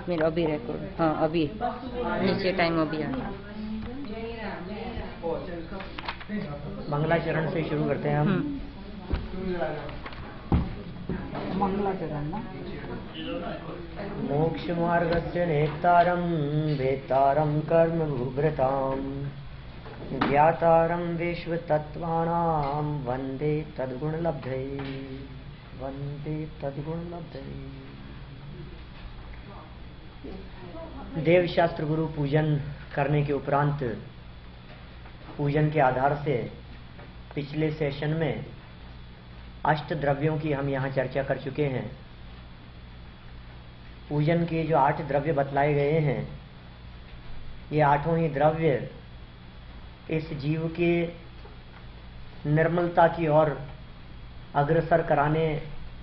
Minute अभी record, हाँ अभी नीचे टाइम अभी आ गया। मंगलाचरण से शुरू करते हैं हम। मंगलाचरण ना। मोक्ष मार्गस्य नेतारं वेतारं कर्म भूभृतां ज्ञातारं विश्वतत्त्वानां वन्दे तद्गुणलब्धये वन्दे तद्गुणलब्धये। देव शास्त्र गुरु पूजन करने के उपरांत पूजन के आधार से पिछले सेशन में अष्ट द्रव्यों की हम यहाँ चर्चा कर चुके हैं। पूजन के जो 8 द्रव्य बतलाए गए हैं, ये 8 ही द्रव्य इस जीव के निर्मलता की ओर अग्रसर कराने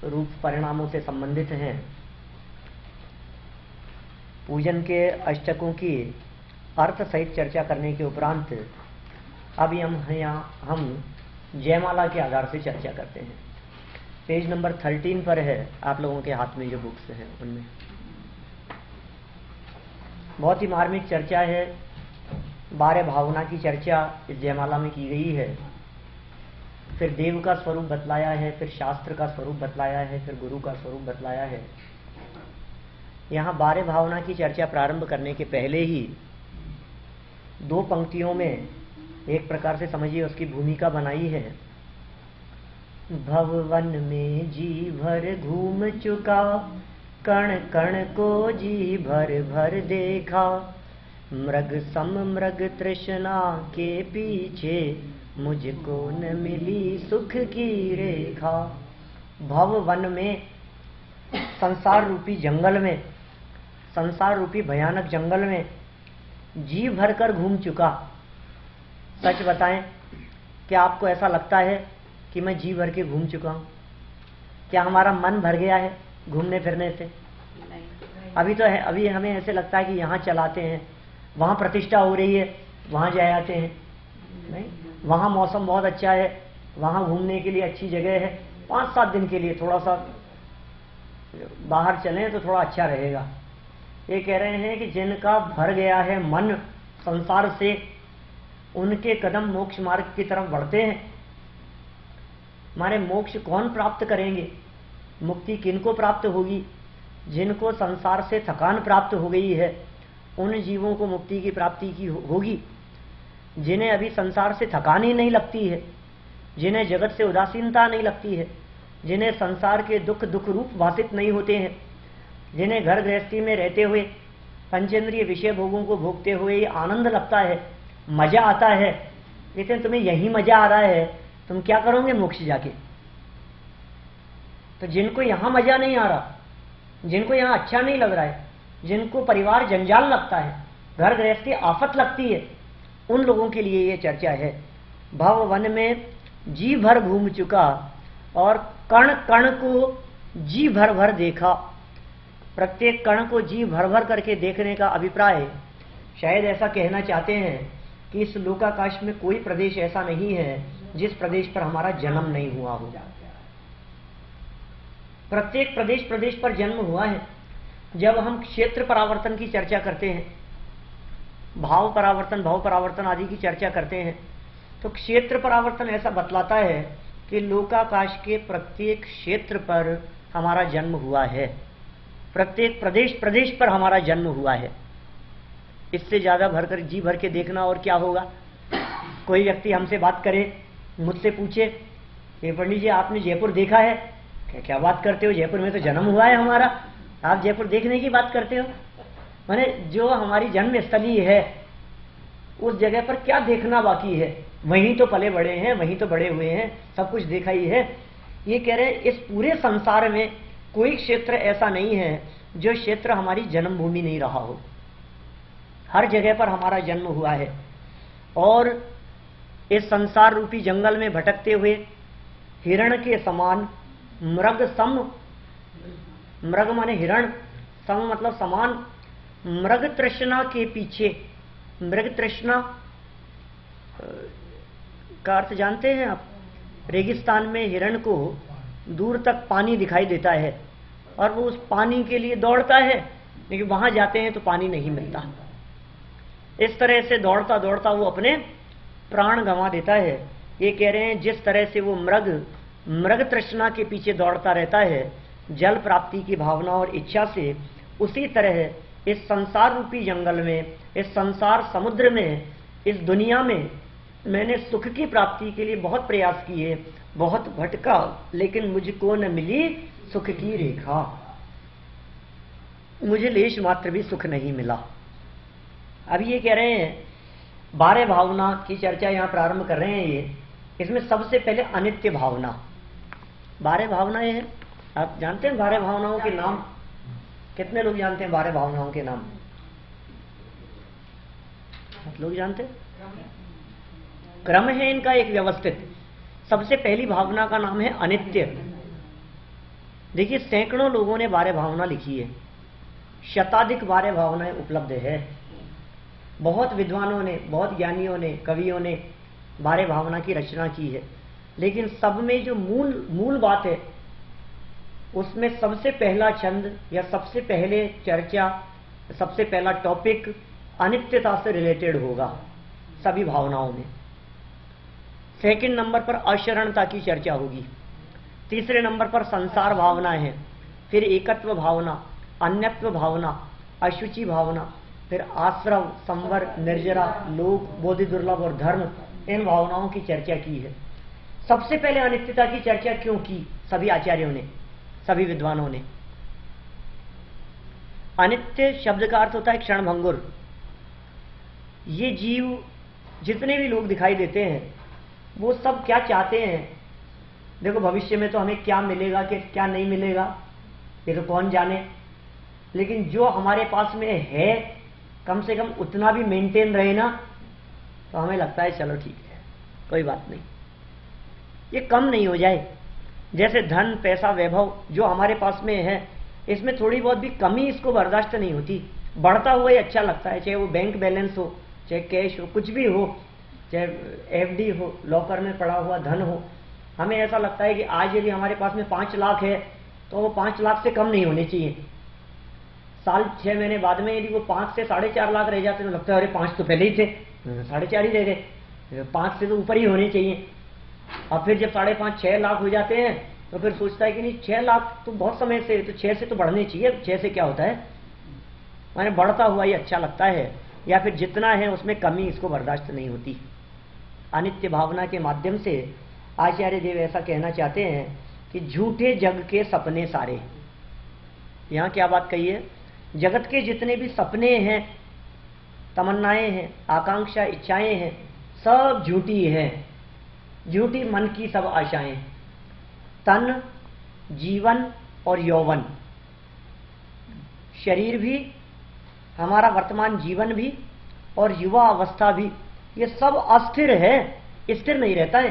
रूप परिणामों से संबंधित हैं। पूजन के अष्टकों की अर्थ सहित चर्चा करने के उपरांत अभी हम जयमाला के आधार से चर्चा करते हैं। पेज नंबर 13 पर है, आप लोगों के हाथ में जो बुक्स हैं उनमें। बहुत ही मार्मिक चर्चा है। 12 भावना की चर्चा इस जयमाला में की गई है। फिर देव का स्वरूप बतलाया है, फिर शास्त्र का स्वरूप बतलाया है, फिर गुरु का स्वरूप बतलाया है। यहाँ 12 भावना की चर्चा प्रारंभ करने के पहले ही 2 पंक्तियों में एक प्रकार से समझिए उसकी भूमिका बनाई है। भववन में जी भर घूम चुका, कण कण को जी भर भर देखा, मृग सम मृग तृष्णा के पीछे मुझको न मिली सुख की रेखा। भववन में, संसार रूपी जंगल में, संसार रूपी भयानक जंगल में जी भर कर घूम चुका। सच बताएं, क्या आपको ऐसा लगता है कि मैं जी भर के घूम चुका हूं? क्या हमारा मन भर गया है घूमने फिरने से? अभी तो है, अभी हमें ऐसे लगता है कि यहाँ चलाते हैं, वहाँ प्रतिष्ठा हो रही है, वहाँ जाए आते हैं। नहीं, वहाँ मौसम बहुत अच्छा है, वहाँ घूमने के लिए अच्छी जगह है, 5-7 दिन के लिए थोड़ा सा बाहर चलें तो थोड़ा अच्छा रहेगा। ये कह रहे हैं कि जिनका भर गया है मन संसार से, उनके कदम मोक्ष मार्ग की तरफ बढ़ते हैं। हमारे मोक्ष कौन प्राप्त करेंगे? मुक्ति किनको प्राप्त होगी? जिनको संसार से थकान प्राप्त हो गई है, उन जीवों को मुक्ति की प्राप्ति की होगी। जिन्हें अभी संसार से थकान ही नहीं लगती है, जिन्हें जगत से उदासीनता नहीं लगती है, जिन्हें संसार के दुख दुख रूप भाषित नहीं होते हैं, जिन्हें घर गृहस्थी में रहते हुए पंचेंद्रिय विषय भोगों को भोगते हुए आनंद लगता है, मजा आता है, लेकिन तुम्हें यही मजा आ रहा है, तुम क्या करोगे मोक्ष जाके? तो जिनको यहां मजा नहीं आ रहा, जिनको यहां अच्छा नहीं लग रहा है, जिनको परिवार जंजाल लगता है, घर गृहस्थी आफत लगती है, उन लोगों के लिए यह चर्चा है। भव वन में जी भर घूम चुका और कण कण को जी भर भर देखा। प्रत्येक कण को जी भर भर करके देखने का अभिप्राय शायद ऐसा कहना चाहते हैं कि इस लोकाकाश में कोई प्रदेश ऐसा नहीं है जिस प्रदेश पर हमारा जन्म नहीं हुआ हो। प्रत्येक प्रदेश पर जन्म हुआ है। जब हम क्षेत्र परावर्तन की चर्चा करते हैं, भाव परावर्तन आदि की चर्चा करते हैं, तो क्षेत्र परावर्तन ऐसा बतलाता है कि लोकाकाश के प्रत्येक क्षेत्र पर हमारा जन्म हुआ है, प्रत्येक प्रदेश पर हमारा जन्म हुआ है। इससे ज्यादा भरकर जी भर के देखना और क्या होगा? कोई व्यक्ति हमसे बात करे, मुझसे पूछे कि पंडित जी आपने जयपुर देखा है? क्या बात करते हो, जयपुर में तो जन्म हुआ है हमारा, आप जयपुर देखने की बात करते हो? माने जो हमारी जन्म स्थली है उस जगह पर क्या देखना बाकी है? वहीं तो पले बड़े हैं, वहीं तो बड़े हुए हैं, सब कुछ देखा ही है। ये कह रहे हैं इस पूरे संसार में कोई क्षेत्र ऐसा नहीं है जो क्षेत्र हमारी जन्मभूमि नहीं रहा हो। हर जगह पर हमारा जन्म हुआ है। और इस संसार रूपी जंगल में भटकते हुए हिरण के समान मृग सम, मृग माने हिरण, सम मतलब समान, मृग तृष्णा के पीछे, मृग तृष्णा का अर्थ जानते हैं आप? रेगिस्तान में हिरण को दूर तक पानी दिखाई देता है और वो उस पानी के लिए दौड़ता है, लेकिन वहां जाते हैं तो पानी नहीं मिलता। इस तरह से दौड़ता दौड़ता वो अपने प्राण गंवा देता है। ये कह रहे हैं जिस तरह से वो मृग तृष्णा के पीछे दौड़ता रहता है जल प्राप्ति की भावना और इच्छा से, उसी तरह इस संसार रूपी जंगल में, इस संसार समुद्र में, इस दुनिया में मैंने सुख की प्राप्ति के लिए बहुत प्रयास किए, बहुत भटका, लेकिन मुझको न मिली सुख की रेखा। मुझे लेश मात्र भी सुख नहीं मिला। अब ये कह रहे हैं 12 भावना की चर्चा यहां प्रारंभ कर रहे हैं। ये इसमें सबसे पहले अनित्य भावना। 12 भावनाएं हैं। आप जानते हैं 12 भावनाओं के नाम? कितने लोग जानते हैं 12 भावनाओं के नाम? आप लोग जानते हैं? क्रम है इनका एक व्यवस्थित। सबसे पहली भावना का नाम है अनित्य। देखिए सैकड़ों लोगों ने 12 भावना लिखी है, शताधिक 12 भावनाएं उपलब्ध है। बहुत विद्वानों ने, बहुत ज्ञानियों ने, कवियों ने 12 भावना की रचना की है, लेकिन सब में जो मूल बात है उसमें सबसे पहला छंद या सबसे पहले चर्चा, सबसे पहला टॉपिक अनित्यता से रिलेटेड होगा सभी भावनाओं में। सेकंड नंबर पर अशरणता की चर्चा होगी। तीसरे नंबर पर संसार भावना है, फिर एकत्व भावना, अन्यत्व भावना, अशुचि भावना, फिर आश्रव, संवर, निर्जरा, लोक, बोधि दुर्लभ और धर्म, इन भावनाओं की चर्चा की है। सबसे पहले अनित्यता की चर्चा क्यों की सभी आचार्यों ने, सभी विद्वानों ने? अनित्य शब्द का अर्थ होता है क्षणभंगुर। ये जीव जितने भी लोग दिखाई देते हैं वो सब क्या चाहते हैं? देखो भविष्य में तो हमें क्या मिलेगा कि क्या नहीं मिलेगा ये तो कौन जाने, लेकिन जो हमारे पास में है कम से कम उतना भी मेंटेन रहे ना, तो हमें लगता है चलो ठीक है, कोई बात नहीं, ये कम नहीं हो जाए। जैसे धन, पैसा, वैभव जो हमारे पास में है, इसमें थोड़ी बहुत भी कमी इसको बर्दाश्त नहीं होती, बढ़ता हुआ ही अच्छा लगता है। चाहे वो बैंक बैलेंस हो, चाहे कैश हो, कुछ भी हो, चाहे एफडी हो, लॉकर में पड़ा हुआ धन हो, हमें ऐसा लगता है कि आज यदि हमारे पास में 5 लाख है तो वो 5 लाख से कम नहीं होने चाहिए। साल 6 महीने बाद में यदि वो 5 से 4.5 लाख रह जाते तो लगता है अरे 5 तो पहले ही थे, 4.5 ही रह गए, 5 से तो ऊपर ही होने चाहिए। और फिर जब 5.5 6 लाख हो जाते हैं तो फिर सोचता है कि नहीं 6 लाख तो बहुत समय से, तो 6 से तो बढ़ने चाहिए, 6 से क्या होता है, मैंने बढ़ता हुआ ही अच्छा लगता है, या फिर जितना है उसमें कमी इसको बर्दाश्त नहीं होती। अनित्य भावना के माध्यम से आचार्य देव ऐसा कहना चाहते हैं कि झूठे जग के सपने सारे। यहां क्या बात कही है? जगत के जितने भी सपने हैं, तमन्नाएं हैं, आकांक्षा, इच्छाएं हैं, सब झूठी है, झूठी मन की सब आशाएं। तन, जीवन और यौवन, शरीर भी, हमारा वर्तमान जीवन भी और युवा अवस्था भी, ये सब अस्थिर है, स्थिर नहीं रहता है।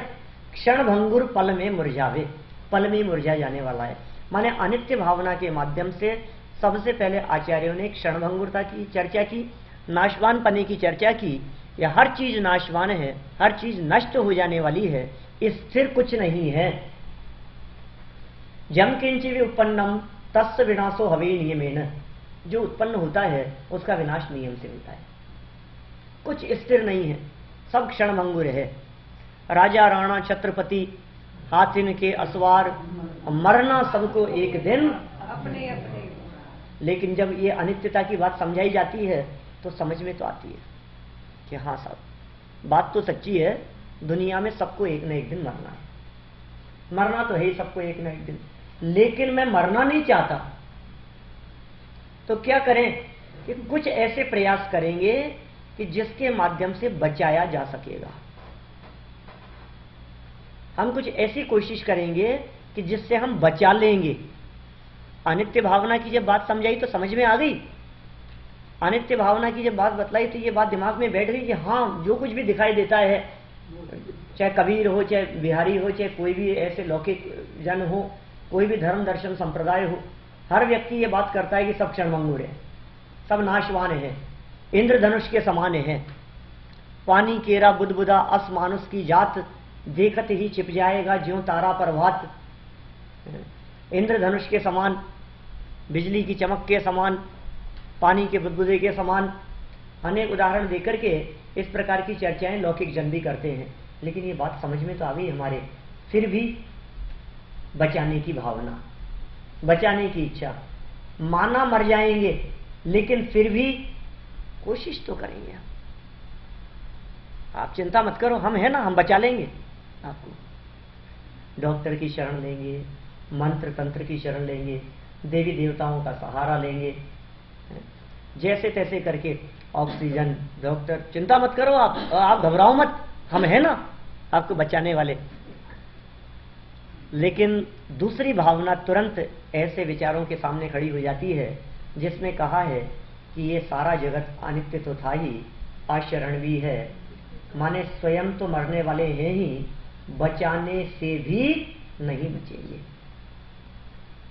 क्षण भंगुर पल में मुरझावे, पल में मुरझा जाने वाला है। माने अनित्य भावना के माध्यम से सबसे पहले आचार्यों ने क्षण भंगुरता की चर्चा की, नाशवान पने की चर्चा की। या हर चीज नाशवान है, हर चीज नष्ट हो जाने वाली है, स्थिर कुछ नहीं है। जम किंच उत्पन्नम तस्य विनाशो हवे नियमेन, जो उत्पन्न होता है उसका विनाश नियम से होता है, कुछ स्थिर नहीं है, सब क्षण भंगुर है। राजा राणा छत्रपति हाथिन के असवार, मरना सबको एक दिन अपने अपने। लेकिन जब ये अनित्यता की बात समझाई जाती है तो समझ में तो आती है कि हाँ साहब बात तो सच्ची है, दुनिया में सबको एक न एक दिन मरना है, मरना तो है ही सबको एक न एक दिन। लेकिन मैं मरना नहीं चाहता, तो क्या करें कि कुछ ऐसे प्रयास करेंगे कि जिसके माध्यम से बचाया जा सकेगा। हम कुछ ऐसी कोशिश करेंगे कि जिससे हम बचा लेंगे। अनित्य भावना की जब बात समझाई तो समझ में आ गई, अनित्य भावना की जब बात बतलाई तो ये बात दिमाग में बैठ गई कि हाँ, जो कुछ भी दिखाई देता है, चाहे कबीर हो, चाहे बिहारी हो, चाहे कोई भी ऐसे लौकिक जन हो, कोई भी धर्म दर्शन संप्रदाय हो, हर व्यक्ति ये बात करता है कि सब क्षणभंगुर है, सब नाशवान है, इंद्रधनुष के समान है, पानी केरा बुदबुदा अस मानुष की जात, देखत ही छिप जाएगा ज्यों तारा प्रभात। इंद्रधनुष के समान, बिजली की चमक के समान, पानी के बुदबुदे के समान अनेक उदाहरण देकर के इस प्रकार की चर्चाएं लौकिक जन भी करते हैं। लेकिन ये बात समझ में तो आ गई हमारे, फिर भी बचाने की भावना, बचाने की इच्छा, माना मर जाएंगे लेकिन फिर भी कोशिश तो करेंगे। आप चिंता मत करो, हम हैं ना, हम बचा लेंगे आपको। डॉक्टर की शरण लेंगे, मंत्र तंत्र की शरण लेंगे, देवी देवताओं का सहारा लेंगे, जैसे तैसे करके ऑक्सीजन, डॉक्टर, चिंता मत करो आप घबराओ मत, हम हैं ना आपको बचाने वाले। लेकिन दूसरी भावना तुरंत ऐसे विचारों के सामने खड़ी हो जाती है जिसमें कहा है कि ये सारा जगत अनित्य तो था ही, आशरण भी है, माने स्वयं तो मरने वाले हैं ही, बचाने से भी नहीं बचेंगे।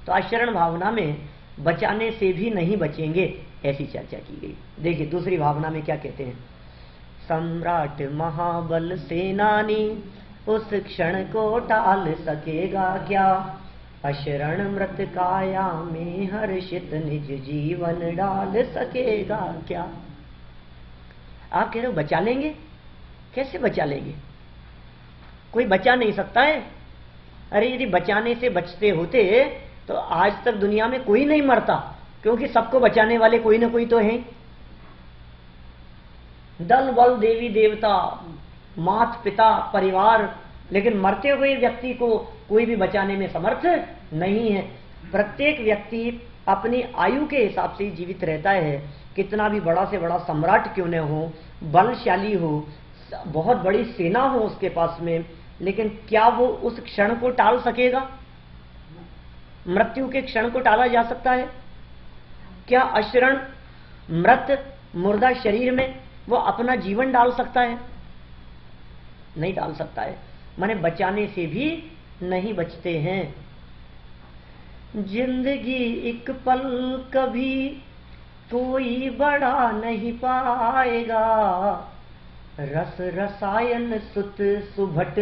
तो आशरण भावना में बचाने से भी नहीं बचेंगे, ऐसी चर्चा की गई। देखिए दूसरी भावना में क्या कहते हैं, सम्राट महाबल सेनानी उस क्षण को टाल सकेगा क्या, अशरण मृत काया में हर्षित निज जीवन डाल सकेगा क्या। आप कह रहे हो बचा लेंगे, कैसे बचा लेंगे, कोई बचा नहीं सकता है। अरे यदि बचाने से बचते होते तो आज तक दुनिया में कोई नहीं मरता, क्योंकि सबको बचाने वाले कोई ना कोई तो हैं। दल बल देवी देवता, माता पिता, परिवार, लेकिन मरते हुए व्यक्ति को कोई भी बचाने में समर्थ नहीं है। प्रत्येक व्यक्ति अपनी आयु के हिसाब से जीवित रहता है, कितना भी बड़ा से बड़ा सम्राट क्यों न हो, बलशाली हो, बहुत बड़ी सेना हो उसके पास में, लेकिन क्या वो उस क्षण को टाल सकेगा? मृत्यु के क्षण को टाला जा सकता है क्या? अशरण मृत मुर्दा शरीर में वो अपना जीवन डाल सकता है? नहीं डाल सकता है, माने बचाने से भी नहीं बचते हैं। जिंदगी एक पल कभी कोई बड़ा नहीं पाएगा, रस रसायन सुत सुभट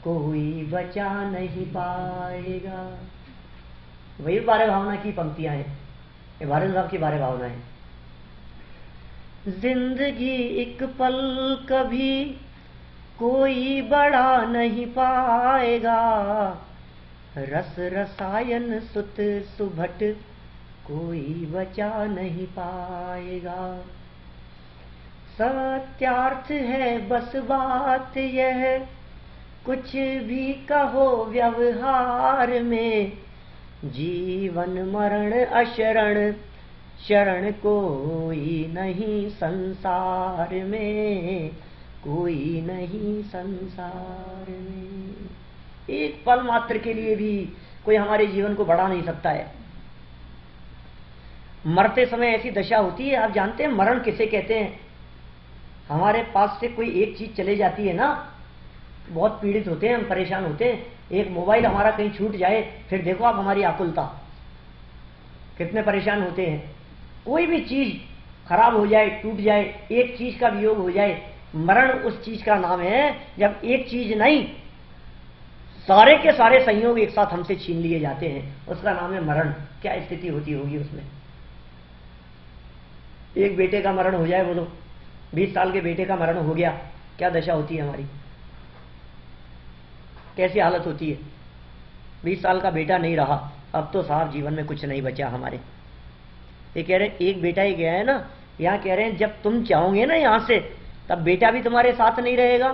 कोई बचा नहीं पाएगा। वही बारह भावना की पंक्तियां हैं, ये भारत साहब की बारह भावना है। जिंदगी एक पल कभी कोई बड़ा नहीं पाएगा, रस रसायन सुत सुभट कोई बचा नहीं पाएगा। सत्यार्थ है बस बात यह, कुछ भी कहो व्यवहार में, जीवन मरण अशरण शरण कोई नहीं संसार में, कोई नहीं संसार में। एक पल मात्र के लिए भी कोई हमारे जीवन को बढ़ा नहीं सकता है। मरते समय ऐसी दशा होती है, आप जानते हैं मरण किसे कहते हैं? हमारे पास से कोई एक चीज चले जाती है ना, बहुत पीड़ित होते हैं, हम परेशान होते हैं। एक मोबाइल हमारा कहीं छूट जाए, फिर देखो आप हमारी आकुलता, कितने परेशान होते हैं। कोई भी चीज खराब हो जाए, टूट जाए, एक चीज का वियोग हो जाए, मरण उस चीज का नाम है जब एक चीज नहीं, सारे के सारे संयोग एक साथ हमसे छीन लिए जाते हैं, उसका नाम है मरण। क्या स्थिति होती होगी उसमें? एक बेटे का मरण हो जाए, बोलो 20 साल के बेटे का मरण हो गया, क्या दशा होती है हमारी, कैसी हालत होती है? 20 साल का बेटा नहीं रहा, अब तो साहब जीवन में कुछ नहीं बचा हमारे। ये कह रहे हैं एक बेटा ही गया है ना, यहाँ कह रहे हैं जब तुम चाहोगे ना यहां से, तब बेटा भी तुम्हारे साथ नहीं रहेगा,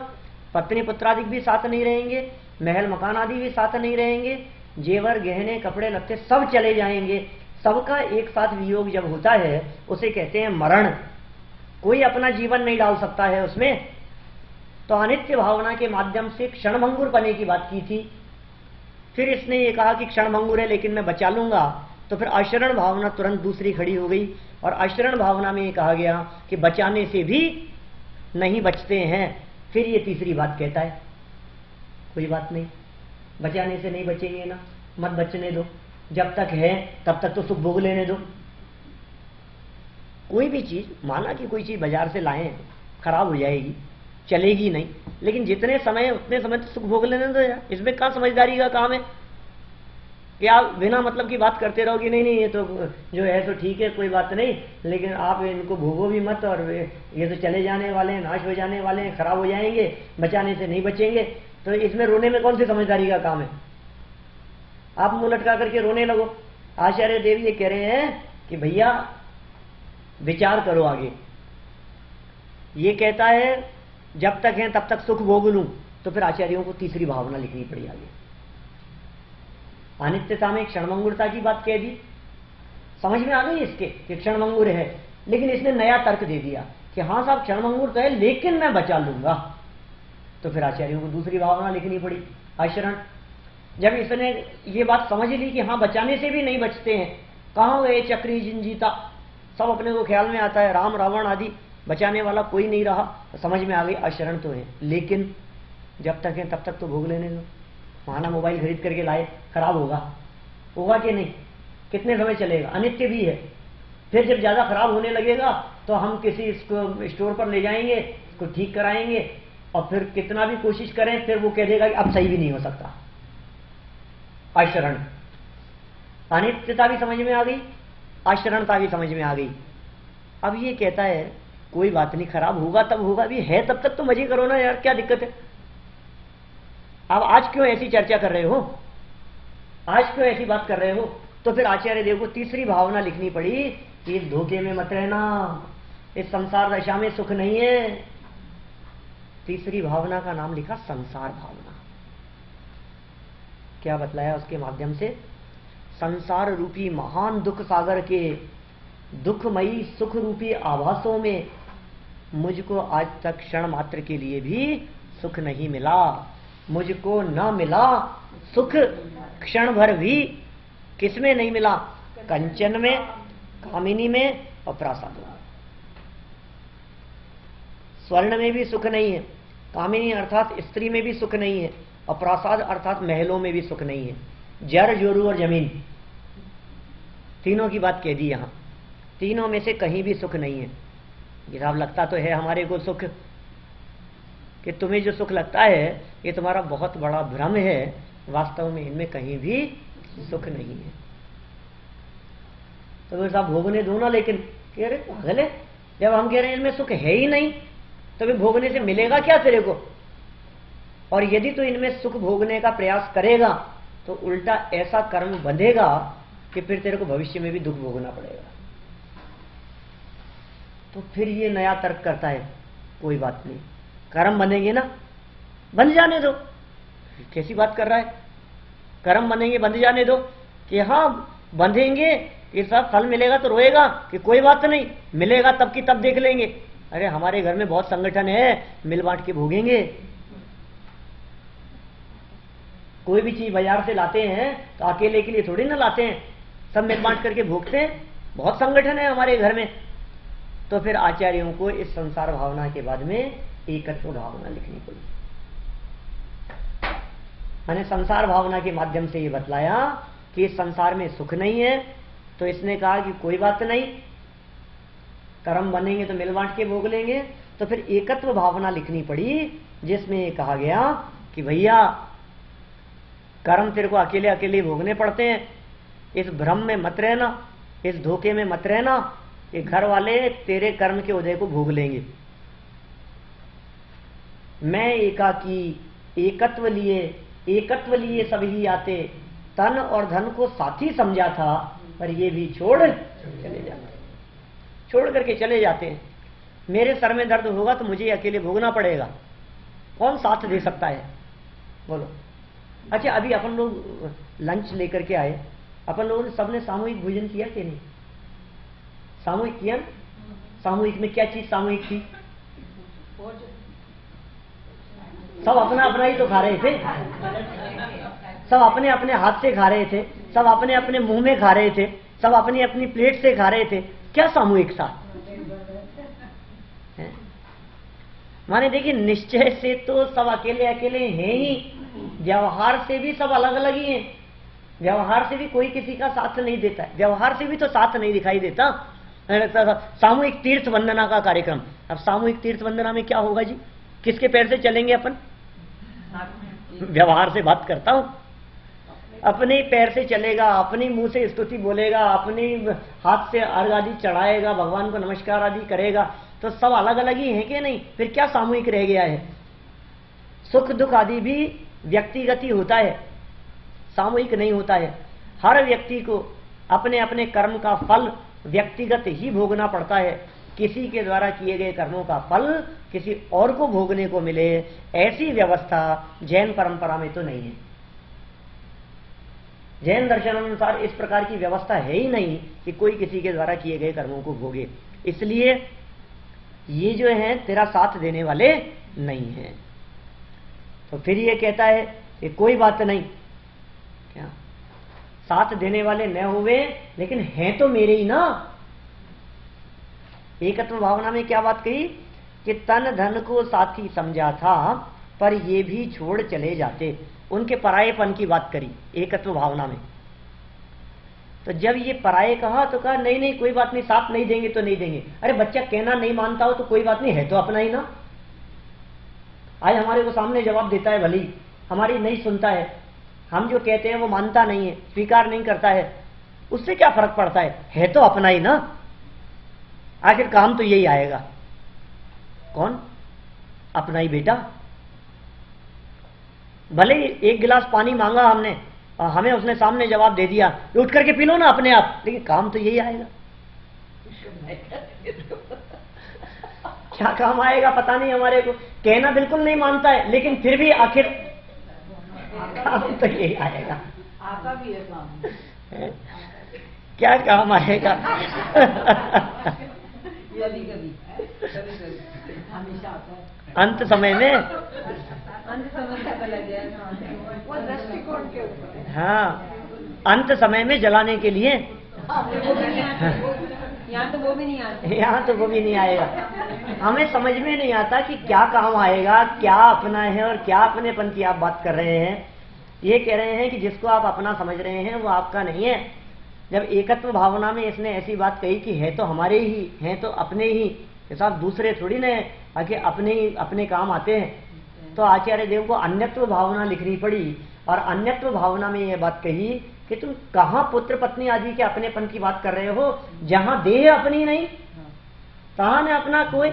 पत्नी पुत्रादि भी साथ नहीं रहेंगे, महल मकान आदि भी साथ नहीं रहेंगे, जेवर गहने कपड़े लत्ते सब चले जाएंगे। सबका एक साथ वियोग जब होता है उसे कहते हैं मरण। कोई अपना जीवन नहीं डाल सकता है उसमें। तो अनित्य भावना के माध्यम से क्षणभंगुर बने की बात की थी, फिर इसने ये कहा कि क्षणभंगुर है लेकिन मैं बचा लूंगा, तो फिर आशरण भावना तुरंत दूसरी खड़ी हो गई। और आशरण भावना में ये कहा गया कि बचाने से भी नहीं बचते हैं। फिर ये तीसरी बात कहता है कोई बात नहीं, बचाने से नहीं बचेंगे ना, मत बचने दो, जब तक है तब तक तो सुख भोग लेने दो। कोई भी चीज, माना कि कोई चीज बाजार से लाए, खराब हो जाएगी, चलेगी नहीं, लेकिन जितने समय उतने समय तो सुख भोग लेने दो यार, इसमें क्या समझदारी का काम है? कि आप बिना मतलब की बात करते रहोगे, नहीं नहीं ये तो जो है तो ठीक है कोई बात नहीं, लेकिन आप इनको भोगो भी मत, और ये तो चले जाने वाले हैं, नाश हो जाने वाले हैं, खराब हो जाएंगे, बचाने से नहीं बचेंगे, तो इसमें रोने में कौन सी समझदारी का काम है? आप मुंह लटका करके रोने लगो। आचार्य देव ये कह रहे हैं कि भैया विचार करो आगे। ये कहता है जब तक है तब तक सुख भोग लूं, तो फिर आचार्यों को तीसरी भावना लिखनी पड़ी आगे। अनित्यता में क्षणभंगुरता की बात कह दी, समझ में आ गई इसके कि क्षणभंगुर है, लेकिन इसने नया तर्क दे दिया कि हाँ साहब क्षणभंगुर तो है लेकिन मैं बचा लूंगा, तो फिर आचार्यों को दूसरी भावना लिखनी पड़ी, आचरण। जब इसने ये बात समझ ली कि हाँ बचाने से भी नहीं बचते हैं, कहाँ गए चक्री जिन जीता, सब अपने को ख्याल में आता है, राम रावण आदि बचाने वाला कोई नहीं रहा, तो समझ में आ गई आचरण तो है, लेकिन जब तक है तब तक तो भोग लेने दो। माना मोबाइल खरीद करके लाए, खराब होगा कि नहीं, कितने समय चलेगा, अनित्य भी है, फिर जब ज्यादा खराब होने लगेगा तो हम किसी इसको स्टोर पर ले जाएंगे, इसको ठीक कराएंगे, और फिर कितना भी कोशिश करें फिर वो कह देगा कि अब सही भी नहीं हो सकता। आचरण, अनित्यता भी समझ में आ गई, आचरणता भी समझ में आ गई। अब ये कहता है कोई बात नहीं, खराब होगा तब होगा, भी है तब तक तो मजे करो ना यार, क्या दिक्कत है। अब आज क्यों ऐसी चर्चा कर रहे हो, आज क्यों ऐसी बात कर रहे हो? तो फिर आचार्य देव को तीसरी भावना लिखनी पड़ी कि इस धोखे में मत रहना, इस संसार दशा में सुख नहीं है। तीसरी भावना का नाम लिखा संसार भावना। क्या बतलाया उसके माध्यम से? संसार रूपी महान दुख सागर के दुखमयी सुख रूपी आभासों में मुझको आज तक क्षण मात्र के लिए भी सुख नहीं मिला, मुझको न मिला सुख क्षण भर भी। किसमें नहीं मिला? कंचन में, कामिनी में और प्रासाद में। स्वर्ण में भी सुख नहीं है, कामिनी अर्थात स्त्री में भी सुख नहीं है, और प्रासाद अर्थात महलों में भी सुख नहीं है। जड़ जोरू और जमीन, तीनों की बात कह दी यहां। तीनों में से कहीं भी सुख नहीं है। जनाब लगता तो है हमारे को सुख, कि तुम्हें जो सुख लगता है ये तुम्हारा बहुत बड़ा भ्रम है, वास्तव में इनमें कहीं भी सुख नहीं है। तो फिर साहब भोगने दो ना, लेकिन कह रहे पागल है, जब हम कह रहे हैं इनमें सुख है ही नहीं तो फिर भोगने से मिलेगा क्या तेरे को? और यदि तो इनमें सुख भोगने का प्रयास करेगा तो उल्टा ऐसा कर्म बंधेगा कि फिर तेरे को भविष्य में भी दुख भोगना पड़ेगा। तो फिर ये नया तर्क करता है, कोई बात नहीं, कर्म बनेंगे ना, बंध जाने दो। कैसी बात कर रहा है? कर्म बनेंगे बंध जाने दो, कि हाँ बंधेंगे, ये सब फल मिलेगा तो रोएगा कि कोई बात नहीं, मिलेगा तब की तब देख लेंगे। अरे हमारे घर में बहुत संगठन है, मिल बांट के भोगेंगे। कोई भी चीज बाजार से लाते हैं तो अकेले के लिए थोड़ी ना लाते हैं, सब मिल बांट करके भोगते हैं, बहुत संगठन है हमारे घर में। तो फिर आचार्यों को इस संसार भावना के बाद में एकत्व भावना लिखनी पड़ी। मैंने संसार भावना के माध्यम से ये बतलाया कि इस संसार में सुख नहीं है, तो इसने कहा कि कोई बात नहीं, कर्म बनेंगे तो मिल बांट के भोग लेंगे। तो फिर एकत्व भावना लिखनी पड़ी, जिसमें कहा गया कि भैया कर्म तेरे को अकेले अकेले भोगने पड़ते हैं, इस भ्रम में मत रहना, इस धोखे में मत रहना कि घर वाले तेरे कर्म के उदय को भोग लेंगे। मैं एकाकी, एकत्व लिए सभी आते, तन और धन को साथी समझा था, पर ये भी छोड़ चले जाते, छोड़ करके चले जाते हैं। मेरे सर में दर्द होगा तो मुझे अकेले भोगना पड़ेगा, कौन साथ दे सकता है बोलो? अच्छा अभी अपन लोग लंच लेकर के आए, अपन लोगों ने सबने सामूहिक भोजन किया कि नहीं? सामूहिक किया? सामूहिक में क्या चीज सामूहिक थी? सब अपना अपना ही तो खा रहे थे, सब अपने अपने हाथ से खा रहे थे, सब अपने अपने मुंह में खा रहे थे, सब अपनी अपनी प्लेट से खा रहे थे। क्या सामूहिक था? माने देखिए, निश्चय से तो सब अकेले अकेले हैं ही, व्यवहार से भी सब अलग अलग ही हैं। व्यवहार से भी कोई किसी का साथ नहीं देता है, व्यवहार से भी तो साथ नहीं दिखाई देता। सामूहिक तीर्थ वंदना का कार्यक्रम, अब सामूहिक तीर्थ वंदना में क्या होगा जी? किसके पैर से चलेंगे अपन? व्यवहार से बात करता हूं, अपने पैर से चलेगा, अपने मुंह से स्तुति बोलेगा, अपने हाथ से अर्घ आदि चढ़ाएगा, भगवान को नमस्कार आदि करेगा, तो सब अलग अलग ही है कि नहीं? फिर क्या सामूहिक रह गया है? सुख दुख आदि भी व्यक्तिगत ही होता है, सामूहिक नहीं होता है। हर व्यक्ति को अपने अपने कर्म का फल व्यक्तिगत ही भोगना पड़ता है। किसी के द्वारा किए गए कर्मों का फल किसी और को भोगने को मिले, ऐसी व्यवस्था जैन परंपरा में तो नहीं है। जैन दर्शन अनुसार इस प्रकार की व्यवस्था है ही नहीं कि कोई किसी के द्वारा किए गए कर्मों को भोगे। इसलिए ये जो है तेरा साथ देने वाले नहीं है। तो फिर ये कहता है कि कोई बात नहीं, क्या साथ देने वाले न हुए लेकिन हैं तो मेरे ही ना। एकत्व भावना में क्या बात कही कि तन धन को साथी समझा था पर ये भी छोड़ चले जाते, उनके परायेपन की बात करी एकत्व भावना में। तो जब ये पराये कहा तो कहा नहीं नहीं कोई बात नहीं, साथ नहीं देंगे तो नहीं देंगे। अरे बच्चा कहना नहीं मानता हो तो कोई बात नहीं, है तो अपना ही ना। आज हमारे को सामने जवाब देता है, भली हमारी नहीं सुनता है, हम जो कहते हैं वो मानता नहीं है, स्वीकार नहीं करता है, उससे क्या फर्क पड़ता है तो अपना ही ना। आखिर काम तो यही आएगा, कौन? अपना ही बेटा। भले ही एक गिलास पानी मांगा हमने और हमें उसने सामने जवाब दे दिया, उठ करके पी लो ना अपने आप, लेकिन काम तो यही आएगा। क्या काम आएगा पता नहीं, हमारे को कहना बिल्कुल नहीं मानता है, लेकिन फिर भी आखिर काम तो यही आएगा। आता भी है काम। क्या काम आएगा? हमेशा आता है अंत समय में। वो दृष्टिकोण के ऊपर है। हाँ, अंत समय में जलाने के लिए। यहाँ तो वो भी नहीं आता, यहाँ तो वो भी नहीं आएगा। हमें समझ में नहीं आता कि क्या काम आएगा, क्या अपना है और क्या अपनेपन की आप बात कर रहे हैं। ये कह रहे हैं कि जिसको आप अपना समझ रहे हैं वो आपका नहीं है। जब एकत्व भावना में इसने ऐसी बात कही कि है तो हमारे ही, हैं तो अपने ही, साथ दूसरे थोड़ी न आके अपने ही अपने काम आते हैं, तो आचार्य देव को अन्यत्व भावना लिखनी पड़ी। और अन्यत्व भावना में यह बात कही कि तुम कहां पुत्र पत्नी आदि के अपनेपन की बात कर रहे हो, जहां देह अपनी नहीं तहां न अपना कोई।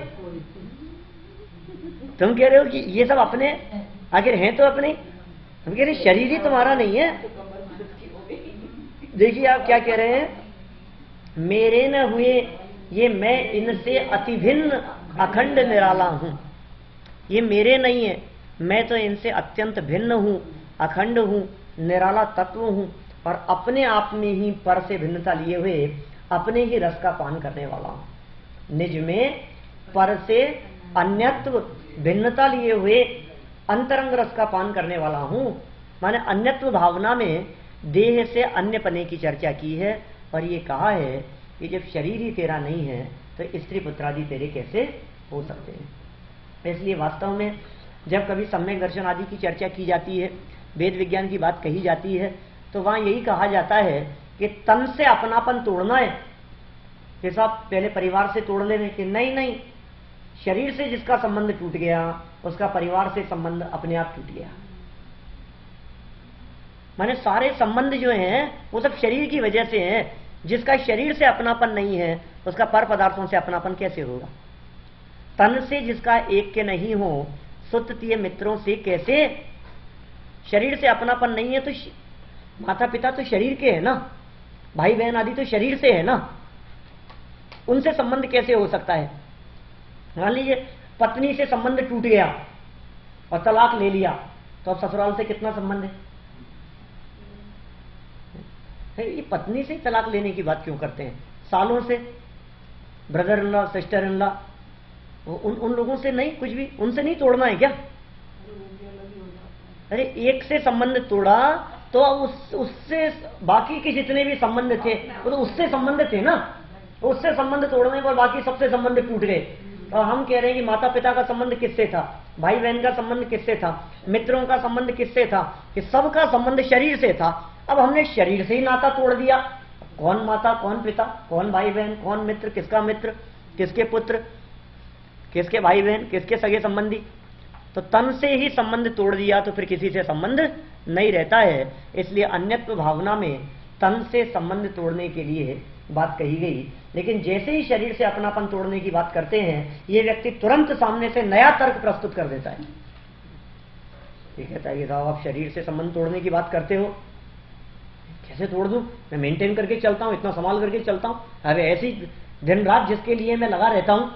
तुम कह रहे हो कि ये सब अपने, आखिर हैं तो अपने। हम कह रहे शरीर ही तुम्हारा नहीं है। देखिए आप क्या कह रहे हैं, मेरे न हुए ये मैं इनसे अति भिन्न अखंड निराला हूं। ये मेरे नहीं है, मैं तो इनसे अत्यंत भिन्न हूं, अखंड हूं, निराला तत्व हूं और अपने आप में ही पर से भिन्नता लिए हुए अपने ही रस का पान करने वाला हूं। निज में पर से अन्यत्व भिन्नता लिए हुए अंतरंग रस का पान करने वाला हूं। माने अन्यत्व भावना में देह से अन्य पने की चर्चा की है और ये कहा है कि जब शरीर ही तेरा नहीं है तो स्त्री पुत्रादि तेरे कैसे हो सकते हैं। इसलिए वास्तव में जब कभी सम्यक दर्शन आदि की चर्चा की जाती है, वेद विज्ञान की बात कही जाती है, तो वहां यही कहा जाता है कि तन से अपनापन तोड़ना है। जैसा पहले परिवार से तोड़ लेने कि नहीं नहीं, शरीर से जिसका संबंध टूट गया उसका परिवार से संबंध अपने आप टूट गया। माने सारे संबंध जो हैं वो सब शरीर की वजह से हैं। जिसका शरीर से अपनापन नहीं है उसका पर पदार्थों से अपनापन कैसे होगा। तन से जिसका एक के नहीं हो सुततीय मित्रों से कैसे। शरीर से अपनापन नहीं है तो माता पिता तो शरीर के है ना, भाई बहन आदि तो शरीर से है ना, उनसे संबंध कैसे हो सकता है। मान लीजिए पत्नी से संबंध टूट गया और तलाक ले लिया, तो अब ससुराल से कितना संबंध है। ये पत्नी से तलाक लेने की बात क्यों करते हैं, सालों से brother in law sister in law उन लोगों से नहीं, कुछ भी उनसे नहीं तोड़ना है क्या। अरे एक से संबंध तोड़ा तो उससे बाकी के जितने भी संबंध थे वो तो उससे संबंध थे ना, उससे संबंध तोड़ने पर बाकी सबसे संबंध टूट गए। और हम कह रहे हैं कि माता पिता का संबंध किससे था, भाई बहन का संबंध किससे था, मित्रों का संबंध किससे था, कि सबका संबंध शरीर से था। अब हमने शरीर से ही नाता तोड़ दिया, कौन माता कौन पिता कौन भाई बहन कौन मित्र, किसका मित्र किसके पुत्र किसके भाई बहन किसके सगे संबंधी। तो तन से ही संबंध तोड़ दिया तो फिर किसी से संबंध नहीं रहता है। इसलिए अन्यत्व भावना में तन से संबंध तोड़ने के लिए बात कही गई। लेकिन जैसे ही शरीर से अपनापन तोड़ने की बात करते हैं, ये व्यक्ति तुरंत सामने से नया तर्क प्रस्तुत कर देता है। ये कहता है कि साहब आप शरीर से संबंध तोड़ने की बात करते हो, कैसे तोड़ दूं? मैं मेंटेन करके चलता हूं, इतना संभाल करके चलता हूं। अरे ऐसी दिन रात जिसके लिए मैं लगा रहता हूं,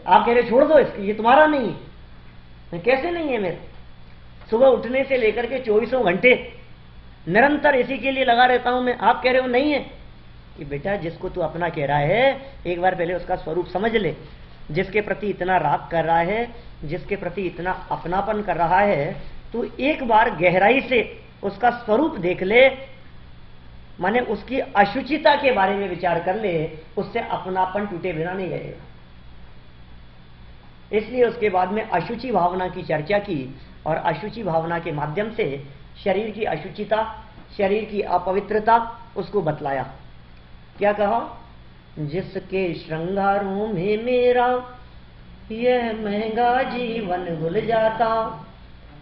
आप कह रहे छोड़ दो इसकी, ये तुम्हारा नहीं है। कैसे नहीं है? मेरे सुबह उठने से लेकर के 24 घंटे निरंतर इसी के लिए लगा रहता हूं मैं, आप कह रहे हो नहीं है। कि बेटा जिसको तू अपना कह रहा है, एक बार पहले उसका स्वरूप समझ ले। जिसके प्रति इतना राग कर रहा है, जिसके प्रति इतना अपनापन कर रहा है, तू एक बार गहराई से उसका स्वरूप देख ले, माने उसकी अशुचिता के बारे में विचार कर ले, उससे अपनापन टूटे बिना नहीं रहेगा। इसलिए उसके बाद में अशुचि भावना की चर्चा की और अशुचि भावना के माध्यम से शरीर की अशुचिता, शरीर की अपवित्रता उसको बतलाया। क्या कहा? जिसके श्रृंगारों में मेरा यह महंगा जीवन घुल जाता,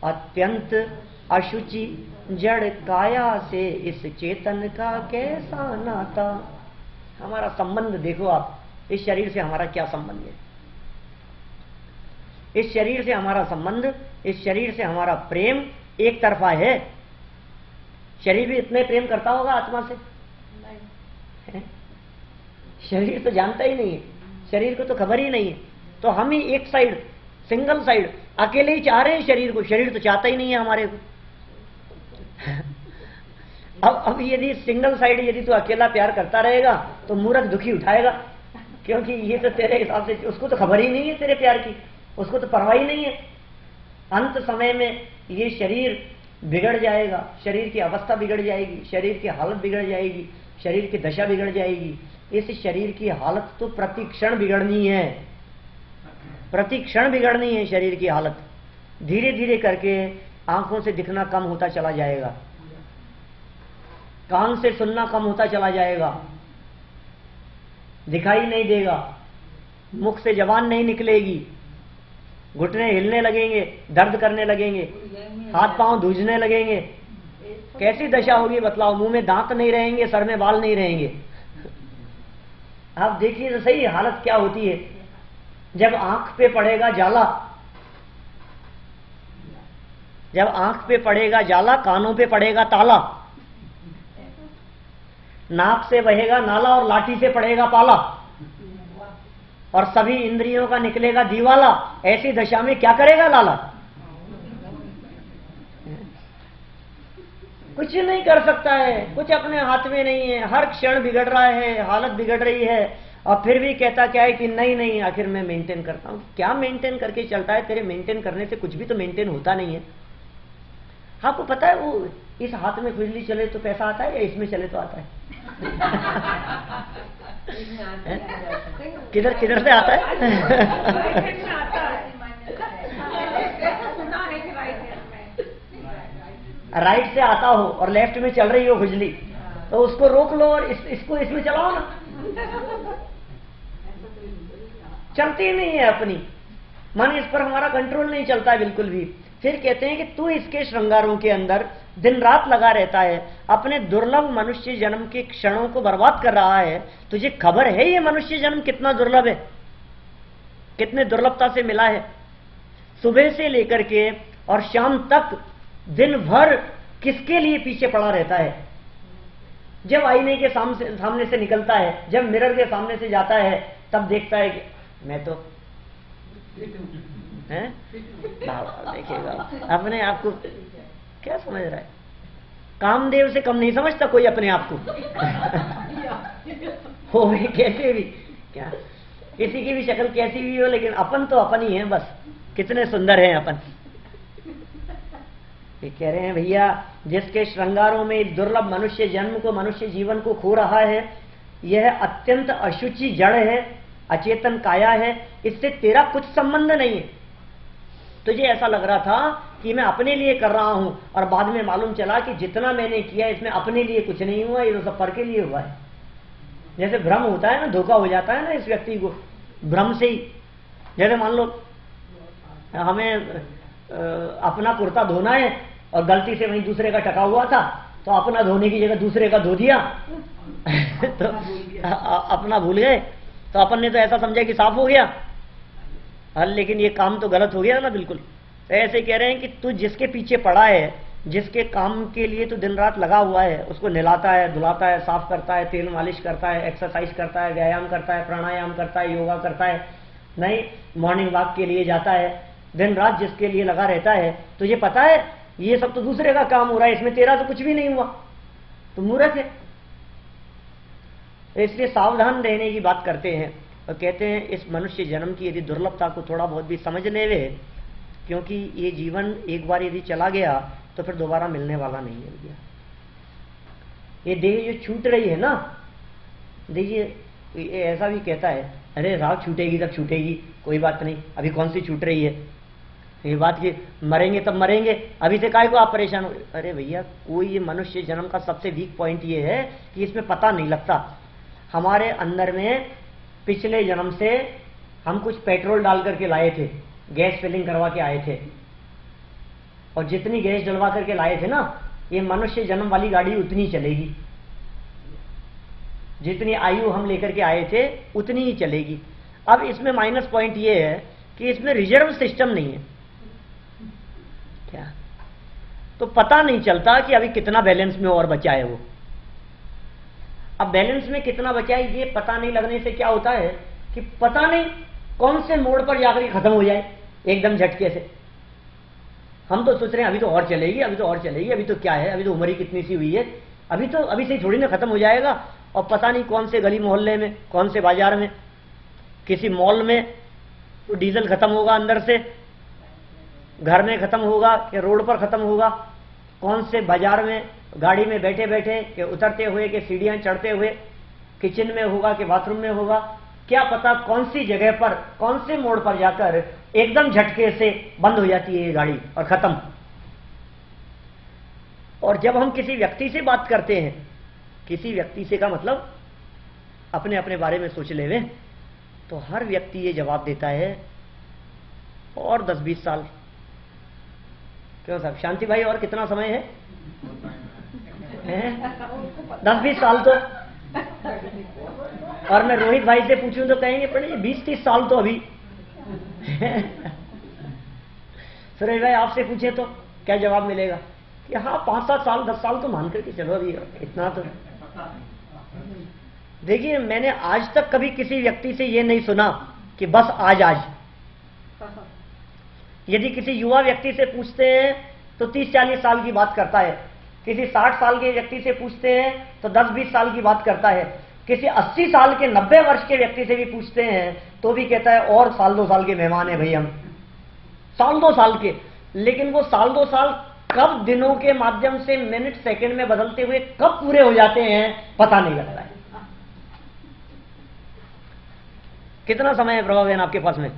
अत्यंत अशुचि जड़ काया से इस चेतन का कैसा नाता। हमारा संबंध देखो आप, इस शरीर से हमारा क्या संबंध है? इस शरीर से हमारा संबंध, इस शरीर से हमारा प्रेम एक तरफा है। शरीर भी इतने प्रेम करता होगा आत्मा से? नहीं। शरीर तो जानता ही नहीं है, शरीर को तो खबर ही नहीं है। तो हम ही एक साइड, सिंगल साइड, अकेले ही चाह रहे हैं शरीर को, शरीर तो चाहता ही नहीं है हमारे को। अब यदि सिंगल साइड यदि तू अकेला प्यार करता रहेगा तो मूर्ख दुखी उठाएगा, क्योंकि ये तो तेरे हिसाब से, उसको तो खबर ही नहीं है तेरे प्यार की, उसको तो परवाह ही नहीं है। अंत समय में ये शरीर बिगड़ जाएगा, शरीर की अवस्था बिगड़ जाएगी, शरीर की हालत बिगड़ जाएगी, शरीर की दशा बिगड़ जाएगी। इस शरीर की हालत तो प्रतिक्षण बिगड़नी है, प्रतिक्षण बिगड़नी है शरीर की हालत। धीरे धीरे करके आंखों से दिखना कम होता चला जाएगा, कान से सुनना कम होता चला जाएगा, दिखाई नहीं देगा, मुख से जबान नहीं निकलेगी, घुटने हिलने लगेंगे, दर्द करने लगेंगे, हाथ पांव धूजने लगेंगे। कैसी दशा होगी बतलाओ? मुंह में दांत नहीं रहेंगे, सर में बाल नहीं रहेंगे। आप देखिए तो सही हालत क्या होती है। जब आंख पे पड़ेगा जाला, जब आंख पे पड़ेगा जाला, कानों पे पड़ेगा ताला, नाक से बहेगा नाला और लाठी से पड़ेगा पाला, और सभी इंद्रियों का निकलेगा दीवाला। ऐसी दशा में क्या करेगा लाला? कुछ नहीं कर सकता है, कुछ अपने हाथ में नहीं है। हर क्षण बिगड़ रहा है, हालत बिगड़ रही है, और फिर भी कहता क्या है कि नहीं नहीं आखिर मैं मेंटेन करता हूं। क्या मेंटेन करके चलता है? तेरे मेंटेन करने से कुछ भी तो मेंटेन होता नहीं है। आपको पता है वो इस हाथ में खुजली चले तो पैसा आता है या इसमें चले तो आता है? किधर किधर से आता है? राइट से आता हो और लेफ्ट में चल रही हो खुजली, तो उसको रोक लो और इसको इसमें चलाओ ना। चलती नहीं है अपनी, मन इस पर हमारा कंट्रोल नहीं चलता है बिल्कुल भी। फिर कहते हैं कि तू इसके श्रृंगारों के अंदर दिन रात लगा रहता है, अपने दुर्लभ मनुष्य जन्म के क्षणों को बर्बाद कर रहा है। तुझे खबर है ये मनुष्य जन्म कितना दुर्लभ है, कितने दुर्लभता से मिला है? सुबह से लेकर के और शाम तक दिन भर किसके लिए पीछे पड़ा रहता है? जब आईने के सामने से निकलता है, जब मिरर के सामने से जाता है, तब देखता है कि मैं तो हैं, देखिएगा अपने आप को क्या समझ रहा है? कामदेव से कम नहीं समझता कोई अपने आप को। हो भी कैसे भी, क्या किसी की भी शक्ल कैसी भी हो, लेकिन अपन तो अपन ही है बस। कितने सुंदर हैं अपन। ये कह रहे हैं भैया, जिसके श्रृंगारों में दुर्लभ मनुष्य जन्म को, मनुष्य जीवन को खो रहा है, यह अत्यंत अशुचि जड़ है, अचेतन काया है, इससे तेरा कुछ संबंध नहीं है। तुझे ऐसा लग रहा था कि मैं अपने लिए कर रहा हूं, और बाद में मालूम चला कि जितना मैंने किया इसमें अपने लिए कुछ नहीं हुआ, ये तो सब पर के लिए हुआ है। जैसे भ्रम होता है ना, धोखा हो जाता है ना इस व्यक्ति को भ्रम से ही। जैसे मान लो हमें अपना कुर्ता धोना है, और गलती से वहीं दूसरे का टका हुआ था तो अपना धोने की जगह दूसरे का धो दिया तो अपना भूल गए, तो अपन ने तो ऐसा समझा कि साफ हो गया, लेकिन ये काम तो गलत हो गया ना बिल्कुल। तो ऐसे कह रहे हैं कि तू जिसके पीछे पड़ा है, जिसके काम के लिए तू दिन रात लगा हुआ है, उसको नहलाता है, धुलाता है, साफ करता है, तेल मालिश करता है, एक्सरसाइज करता है, व्यायाम करता है, प्राणायाम करता है, योगा करता है, नहीं मॉर्निंग वॉक के लिए जाता है, दिन रात जिसके लिए लगा रहता है, तुझे पता है ये सब तो दूसरे का काम हो रहा है, इसमें तेरा तो कुछ भी नहीं हुआ, तो मूर्ख है। इसलिए सावधान रहने की बात करते हैं और कहते हैं इस मनुष्य जन्म की यदि दुर्लभता को थोड़ा बहुत भी समझ ले वे, क्योंकि ये जीवन एक बार यदि चला गया तो फिर दोबारा मिलने वाला नहीं है भैया। ये देह जो छूट रही है ना, देखिए ऐसा भी कहता है अरे राह छूटेगी तब छूटेगी, कोई बात नहीं, अभी कौन सी छूट रही है, ये बात कि मरेंगे तब मरेंगे, अभी से काहे को आप परेशान हो। अरे भैया कोई ये मनुष्य जन्म का सबसे वीक पॉइंट ये है कि इसमें पता नहीं लगता। हमारे अंदर में पिछले जन्म से हम कुछ पेट्रोल डाल करके लाए थे, गैस फिलिंग करवा के आए थे, और जितनी गैस डलवा करके लाए थे ना, ये मनुष्य जन्म वाली गाड़ी उतनी चलेगी, जितनी आयु हम लेकर के आए थे उतनी ही चलेगी। अब इसमें माइनस पॉइंट ये है कि इसमें रिजर्व सिस्टम नहीं है, क्या तो पता नहीं चलता कि अभी कितना बैलेंस में और बचा है वो। अब बैलेंस में कितना बचा है ये पता नहीं लगने से क्या होता है कि पता नहीं कौन से मोड़ पर जाकर खत्म हो जाए एकदम झटके से। हम तो सोच रहे हैं अभी तो और चलेगी, अभी तो और चलेगी, अभी तो क्या है, अभी तो उम्र ही कितनी सी हुई है, अभी से थोड़ी ना खत्म हो जाएगा। और पता नहीं कौन से गली मोहल्ले में, कौन से बाजार में, किसी मॉल में तो डीजल खत्म होगा अंदर से, घर में खत्म होगा कि रोड पर खत्म होगा, कौन से बाजार में गाड़ी में बैठे बैठे कि उतरते हुए कि सीढ़ियां चढ़ते हुए, किचन में होगा कि बाथरूम में होगा, क्या पता कौन सी जगह पर, कौन से मोड़ पर जाकर एकदम झटके से बंद हो जाती है ये गाड़ी और खत्म। और जब हम किसी व्यक्ति से बात करते हैं, किसी व्यक्ति से का मतलब अपने अपने बारे में सोच ले वे, तो हर व्यक्ति ये जवाब देता है और 10-20 साल। क्यों साहब शांति भाई, और कितना समय है? 10-20 साल तो। और मैं रोहित भाई से पूछूं तो कहेंगे पंडित जी 20-30 साल तो अभी। सुरेश भाई आपसे पूछे तो क्या जवाब मिलेगा कि हाँ 5-7 साल 10 साल तो मान करके चलो अभी इतना तो। देखिए मैंने आज तक कभी किसी व्यक्ति से ये नहीं सुना कि बस आज। यदि किसी युवा व्यक्ति से पूछते हैं तो 30-40 साल की बात करता है, किसी 60 साल के व्यक्ति से पूछते हैं तो 10-20 साल की बात करता है, किसी 80 साल के 90 वर्ष के व्यक्ति से भी पूछते हैं तो भी कहता है और साल 2 साल के मेहमान है भाई हम, साल 2 साल के। लेकिन वो साल 2 साल कब दिनों के माध्यम से मिनट सेकंड में बदलते हुए कब पूरे हो जाते हैं पता नहीं लगता है। कितना समय है प्रभा बहन आपके पास में?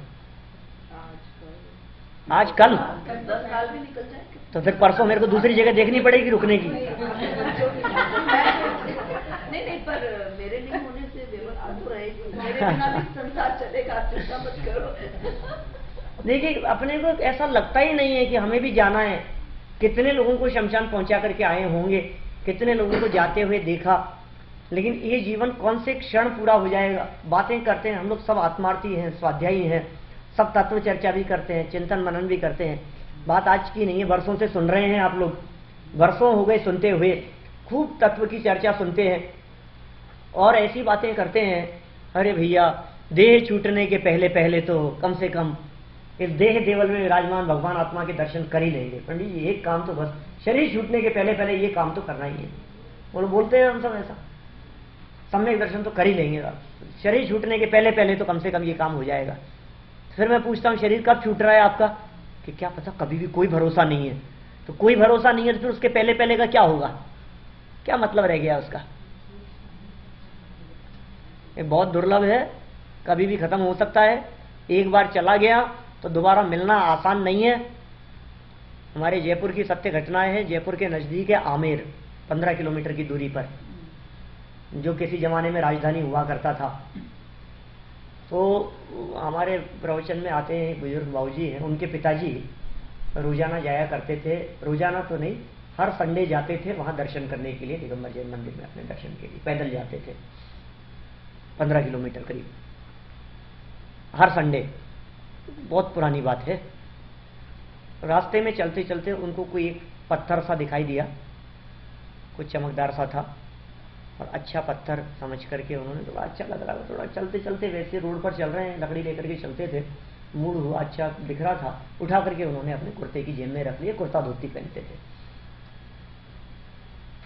आज कल 10 साल भी निकल जाए तो फिर परसों मेरे को दूसरी जगह देखनी पड़ेगी रुकने की। नहीं पर मेरे नहीं होने से व्यवस्था तो रहेगी, मेरे बिना भी संसार चलेगा, चिंता मत करो। देखिए अपने को ऐसा लगता ही नहीं है कि हमें भी जाना है। कितने लोगों को शमशान पहुंचा करके आए होंगे, कितने लोगों को जाते हुए देखा, लेकिन ये जीवन कौन से क्षण पूरा हो जाएगा। बातें करते हैं हम लोग, सब आत्मार्थी हैं, स्वाध्यायी हैं, सब तत्व चर्चा भी करते हैं, चिंतन मनन भी करते हैं। बात आज की नहीं है, वर्षों से सुन रहे हैं आप लोग, वर्षों हो गए सुनते हुए, खूब तत्व की चर्चा सुनते हैं और ऐसी बातें करते हैं। अरे भैया देह छूटने के पहले पहले तो कम से कम इस देह देवल में विराजमान भगवान आत्मा के दर्शन कर ही लेंगे। पंडित जी एक काम तो बस, शरीर छूटने के पहले पहले ये काम तो करना ही है। वो बोलते हैं हम सब ऐसा, सम्यक दर्शन तो कर ही लेंगे, शरीर छूटने के पहले पहले तो कम से कम ये काम हो जाएगा। फिर मैं पूछता हूँ शरीर कब छूट रहा है आपका? कि क्या पता, कभी भी कोई भरोसा नहीं है। तो कोई भरोसा नहीं है तो फिर उसके पहले पहले का क्या होगा, क्या मतलब रह गया उसका? ये बहुत दुर्लभ है, कभी भी खत्म हो सकता है। एक बार चला गया तो दोबारा मिलना आसान नहीं है। हमारे जयपुर की सत्य घटनाएं है। जयपुर के नजदीक है आमेर, 15 किलोमीटर की दूरी पर, जो किसी जमाने में राजधानी हुआ करता था। तो हमारे प्रवचन में आते हैं बुजुर्ग बाबूजी हैं, उनके पिताजी रोजाना जाया करते थे, रोजाना तो नहीं, हर संडे जाते थे वहां दर्शन करने के लिए, दिगंबर जैन मंदिर में अपने दर्शन के लिए पैदल जाते थे 15 किलोमीटर करीब हर संडे। बहुत पुरानी बात है। रास्ते में चलते चलते उनको कोई एक पत्थर सा दिखाई दिया, कुछ चमकदार सा था, और अच्छा पत्थर समझ करके उन्होंने, थोड़ा अच्छा लग रहा था, थोड़ा चलते चलते वैसे रोड पर चल रहे हैं, लकड़ी लेकर के चलते थे, मूड हुआ, अच्छा दिख रहा था, उठा करके उन्होंने अपने कुर्ते की जेब में रख लिया। कुर्ता धोती पहनते थे।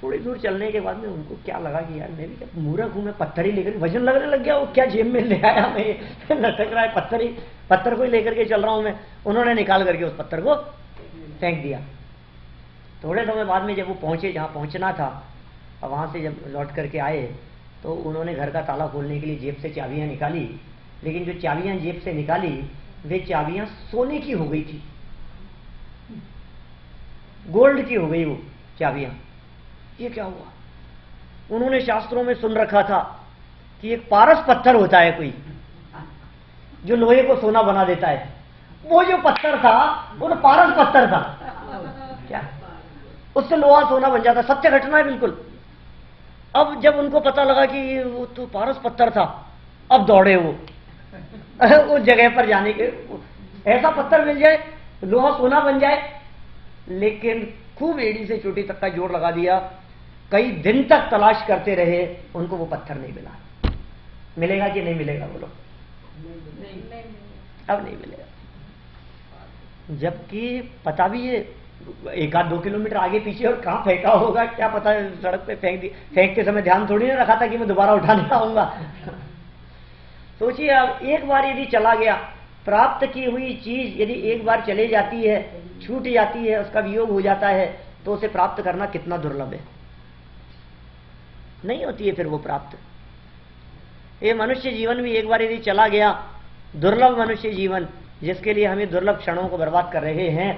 थोड़ी दूर चलने के बाद में उनको क्या लगा कि यार मैं भी क्या मूर्ख हूं, मैं पत्थर ही लेकर, वजन लगने लग गया, वो क्या जेब में ले आया, मैं लटक रहा है पत्थर को ही लेकर के चल रहा हूं मैं। उन्होंने निकाल करके उस पत्थर को फेंक दिया। थोड़े समय बाद में जब वो पहुंचे जहां पहुंचना था, और वहां से जब लौट करके आए तो उन्होंने घर का ताला खोलने के लिए जेब से चाबियां निकाली, लेकिन जो चाबियां जेब से निकाली वे चाबियां सोने की हो गई थी, गोल्ड की हो गई वो चाबियां। ये क्या हुआ? उन्होंने शास्त्रों में सुन रखा था कि एक पारस पत्थर होता है कोई, जो लोहे को सोना बना देता है। वो जो पत्थर था वो तो पारस पत्थर था, क्या उससे लोहा सोना बन जाता। सत्य घटना है बिल्कुल। अब जब उनको पता लगा कि वो तो पारस पत्थर था, अब दौड़े वो उस जगह पर जाने के, ऐसा पत्थर मिल जाए लोहा सोना बन जाए। लेकिन खूब एड़ी से चोटी तक का जोर लगा दिया, कई दिन तक तलाश करते रहे, उनको वो पत्थर नहीं मिला। मिलेगा कि नहीं मिलेगा बोलो? अब नहीं मिलेगा। जबकि पता भी है 1-2 किलोमीटर आगे पीछे और कहां फेंका होगा क्या पता, सड़क पे फेंकते समय ध्यान थोड़ी ना रखा था कि मैं दोबारा उठाने आऊंगा। सोचिए, अब एक बार यदि चला गया, प्राप्त की हुई चीज यदि एक बार चले जाती है, छूट जाती है, उसका वियोग हो जाता है, तो उसे प्राप्त करना कितना दुर्लभ है। नहीं होती है फिर वो प्राप्त। ये मनुष्य जीवन भी एक बार यदि चला गया, दुर्लभ मनुष्य जीवन जिसके लिए हमें दुर्लभ क्षणों को बर्बाद कर रहे हैं,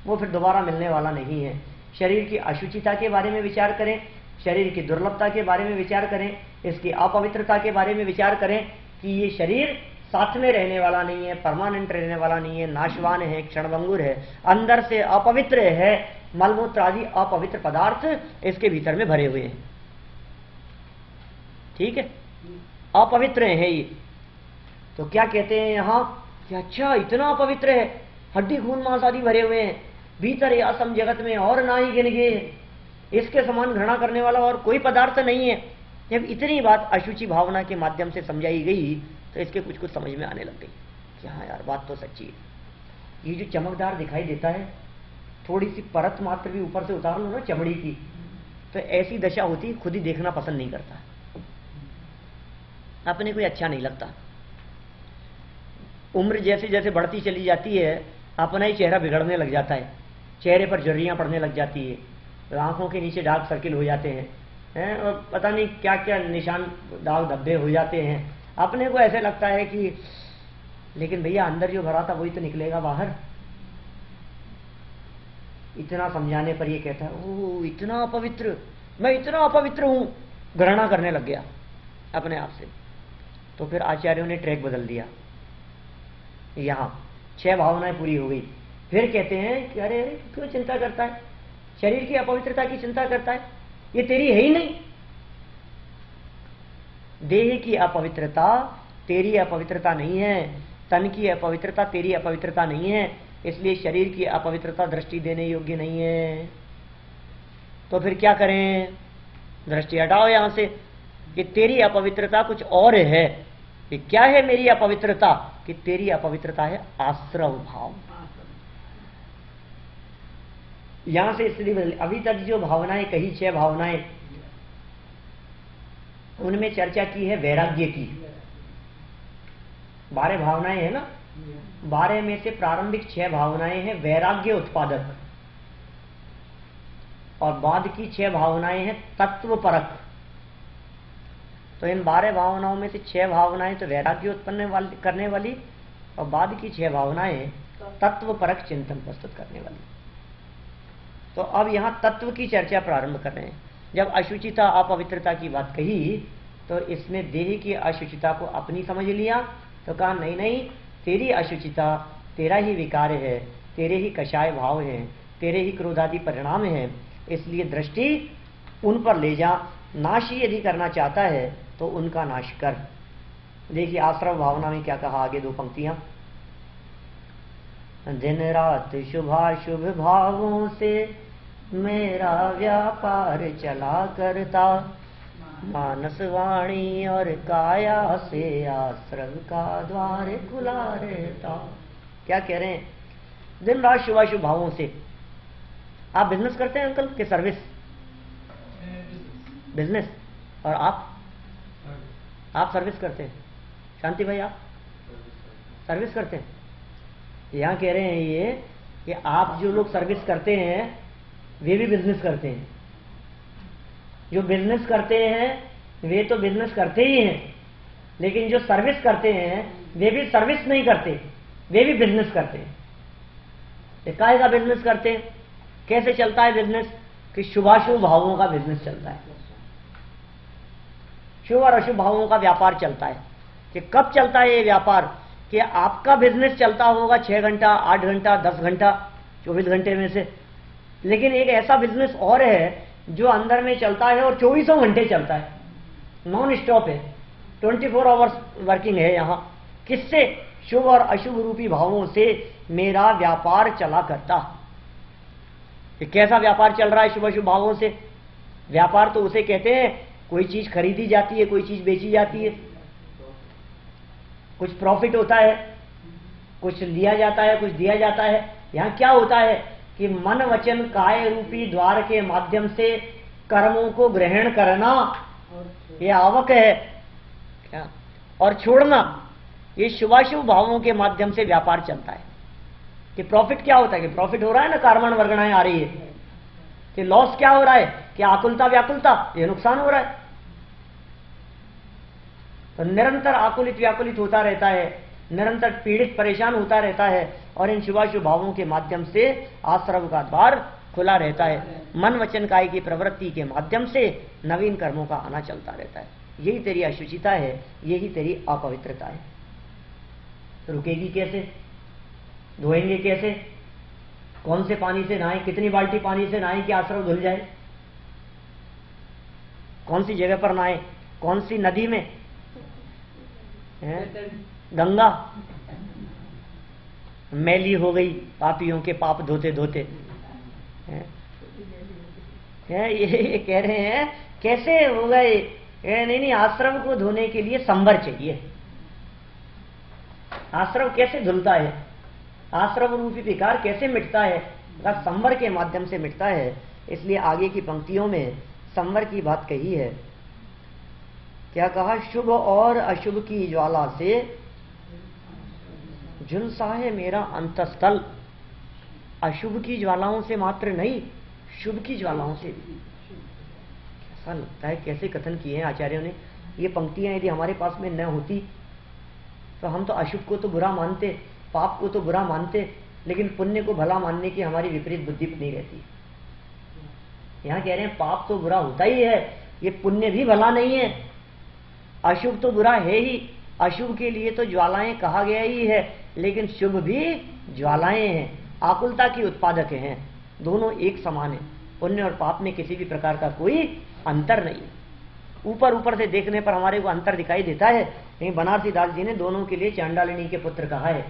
वो फिर दोबारा मिलने वाला नहीं है। शरीर की अशुचिता के बारे में विचार करें, शरीर की दुर्लभता के बारे में विचार करें, इसकी अपवित्रता के बारे में विचार करें कि ये शरीर साथ में रहने वाला नहीं है, परमानेंट रहने वाला नहीं है, नाशवान है, क्षणभंगुर है, अंदर से अपवित्र है, मलमूत्र आदि अपवित्र पदार्थ इसके भीतर में भरे हुए हैं। ठीक है, अपवित्र है ये। तो क्या कहते हैं यहां कि अच्छा इतना अपवित्र है, हड्डी खून मांस आदि भरे हुए हैं, भीतर ये असम जगत में और ना ही गिन गए, इसके समान घृणा करने वाला और कोई पदार्थ नहीं है। जब इतनी बात अशुचि भावना के माध्यम से समझाई गई तो इसके कुछ कुछ समझ में आने लग गई कि हाँ यार बात तो सच्ची है। ये जो चमकदार दिखाई देता है, थोड़ी सी परत मात्र भी ऊपर से उतार लो ना चमड़ी की, तो ऐसी दशा होती, खुद ही देखना पसंद नहीं करता, अपने को अच्छा नहीं लगता। उम्र जैसे जैसे बढ़ती चली जाती है, अपना ही चेहरा बिगड़ने लग जाता है, चेहरे पर झुर्रियां पड़ने लग जाती है, आंखों के नीचे डार्क सर्किल हो जाते हैं, और पता नहीं क्या क्या निशान दाग धब्बे हो जाते हैं। अपने को ऐसे लगता है कि लेकिन भैया अंदर जो भरा था वही तो निकलेगा बाहर। इतना समझाने पर ये कहता है ओ इतना अपवित्र, मैं इतना अपवित्र हूं, घृणा करने लग गया अपने आप से। तो फिर आचार्यों ने ट्रैक बदल दिया, यहां 6 भावनाएं पूरी हो गई। फिर कहते हैं कि अरे अरे क्यों चिंता करता है, शरीर की अपवित्रता की चिंता करता है, ये तेरी है ही नहीं। देह की अपवित्रता तेरी अपवित्रता नहीं है, तन की अपवित्रता तेरी अपवित्रता नहीं है, इसलिए शरीर की अपवित्रता दृष्टि देने योग्य नहीं है। तो फिर क्या करें? दृष्टि हटाओ यहां से कि तेरी अपवित्रता कुछ और है। कि क्या है मेरी अपवित्रता? कि तेरी अपवित्रता है आश्रव भाव। यहां से स्थिति बदली। अभी तक जो भावनाएं कही, 6 भावनाएं, उनमें चर्चा की है वैराग्य की। 12 भावनाएं है ना, 12 में से प्रारंभिक 6 भावनाएं हैं वैराग्य उत्पादक, और बाद की 6 भावनाएं हैं तत्वपरक। तो इन 12 भावनाओं में से 6 भावनाएं तो वैराग्य उत्पन्न करने वाली, और बाद की 6 भावनाएं तत्वपरक चिंतन प्रस्तुत करने वाली। तो अब यहां तत्व की चर्चा प्रारंभ कर रहे हैं। जब अशुचिता अपवित्रता की बात कही तो इसमें देह की अशुचिता को अपनी समझ लिया, तो कहा नहीं नहीं तेरी अशुचिता तेरा ही विकार है, तेरे ही कषाय भाव हैं, तेरे ही क्रोधादि परिणाम हैं, इसलिए दृष्टि उन पर ले जा। नाश ही यदि करना चाहता है तो उनका नाश कर। देखिए आश्रव भावना में क्या कहा, आगे 2 पंक्तियां। दिन रात शुभाशुभ भावों से मेरा व्यापार चला करता, मानस वाणी और काया से आश्रम का द्वार खुला रहता। क्या कह रहे हैं? दिन रात शुभाशुभ भावों से। आप बिजनेस करते हैं अंकल कि सर्विस? बिजनेस। और आप सर्विस करते हैं? शांति भाई आप सर्विस करते हैं? यहां कह रहे हैं ये कि आप जो लोग सर्विस करते हैं वे भी बिजनेस करते हैं। जो बिजनेस करते हैं वे तो बिजनेस करते ही हैं, लेकिन जो सर्विस करते हैं वे भी सर्विस नहीं करते, वे भी बिजनेस करते हैं। काहे का बिजनेस करते हैं? कैसे चलता है बिजनेस? कि शुभाशुभ भावों का बिजनेस चलता है, शुभ और अशुभ भावों का व्यापार चलता है। कि कब चलता है ये व्यापार? कि आपका बिजनेस चलता होगा 6 घंटा, 8 घंटा, 10 घंटा, 24 घंटे में से, लेकिन एक ऐसा बिजनेस और है जो अंदर में चलता है और 24 घंटे चलता है, नॉन स्टॉप है, 24 आवर्स वर्किंग है यहां। किससे? शुभ और अशुभ रूपी भावों से मेरा व्यापार चला करता। कि कैसा व्यापार चल रहा है शुभ अशुभ भावों से? व्यापार तो उसे कहते हैं कोई चीज खरीदी जाती है, कोई चीज बेची जाती है, कुछ प्रॉफिट होता है, कुछ लिया जाता है, कुछ दिया जाता है। यहां क्या होता है कि मन वचन काय रूपी द्वार के माध्यम से कर्मों को ग्रहण करना यह आवक है क्या, और छोड़ना ये शुभाशुभ भावों के माध्यम से व्यापार चलता है। कि प्रॉफिट क्या होता है? कि प्रॉफिट हो रहा है ना, कार्बन वर्गणाएं आ रही है। कि लॉस क्या हो रहा है? कि आकुलता व्याकुलता, ये नुकसान हो रहा है। तो निरंतर आकुलित व्याकुलित होता रहता है, निरंतर पीड़ित परेशान होता रहता है, और इन शुभाशुभ भावों के माध्यम से आश्रम का द्वार खुला रहता है। मन वचन काय की प्रवृत्ति के माध्यम से नवीन कर्मों का आना चलता रहता है। यही तेरी अशुचिता है, यही तेरी अपवित्रता है। तो रुकेगी कैसे? धोएंगे कैसे? कौन से पानी से नहाए? कितनी बाल्टी पानी से नहाए कि आश्रम धुल जाए? कौन सी जगह पर नहाए? कौन सी नदी में? गंगा मैली हो गई पापियों के पाप धोते धोते। ये कह रहे हैं कैसे हो गए? नहीं, आश्रम को धोने के लिए संवर चाहिए। आश्रम कैसे धुलता है? आश्रम रूपी विकार कैसे मिटता है? संवर के माध्यम से मिटता है। इसलिए आगे की पंक्तियों में संवर की बात कही है। क्या कहा? शुभ और अशुभ की ज्वाला से झुलसा है मेरा अंतस्थल। अशुभ की ज्वालाओं से मात्र नहीं, शुभ की ज्वालाओं से भी। ऐसा लगता है कैसे कथन किए हैं आचार्यों ने। ये पंक्तियां यदि हमारे पास में न होती तो हम तो अशुभ को तो बुरा मानते, पाप को तो बुरा मानते, लेकिन पुण्य को भला मानने की हमारी विपरीत बुद्धि नहीं रहती। यहां कह रहे हैं पाप तो बुरा होता ही है, ये पुण्य भी भला नहीं है, अशुभ तो बुरा है ही। अशुभ के लिए तो ज्वालाएं कहा गया ही है, लेकिन शुभ भी ज्वालाएं हैं, आकुलता की उत्पादक हैं। दोनों एक समान है। पुण्य और पाप में किसी भी प्रकार का कोई अंतर नहीं है। ऊपर ऊपर से देखने पर हमारे को अंतर दिखाई देता है, लेकिन बनारसी दास जी ने दोनों के लिए चांडालिनी के पुत्र कहा है।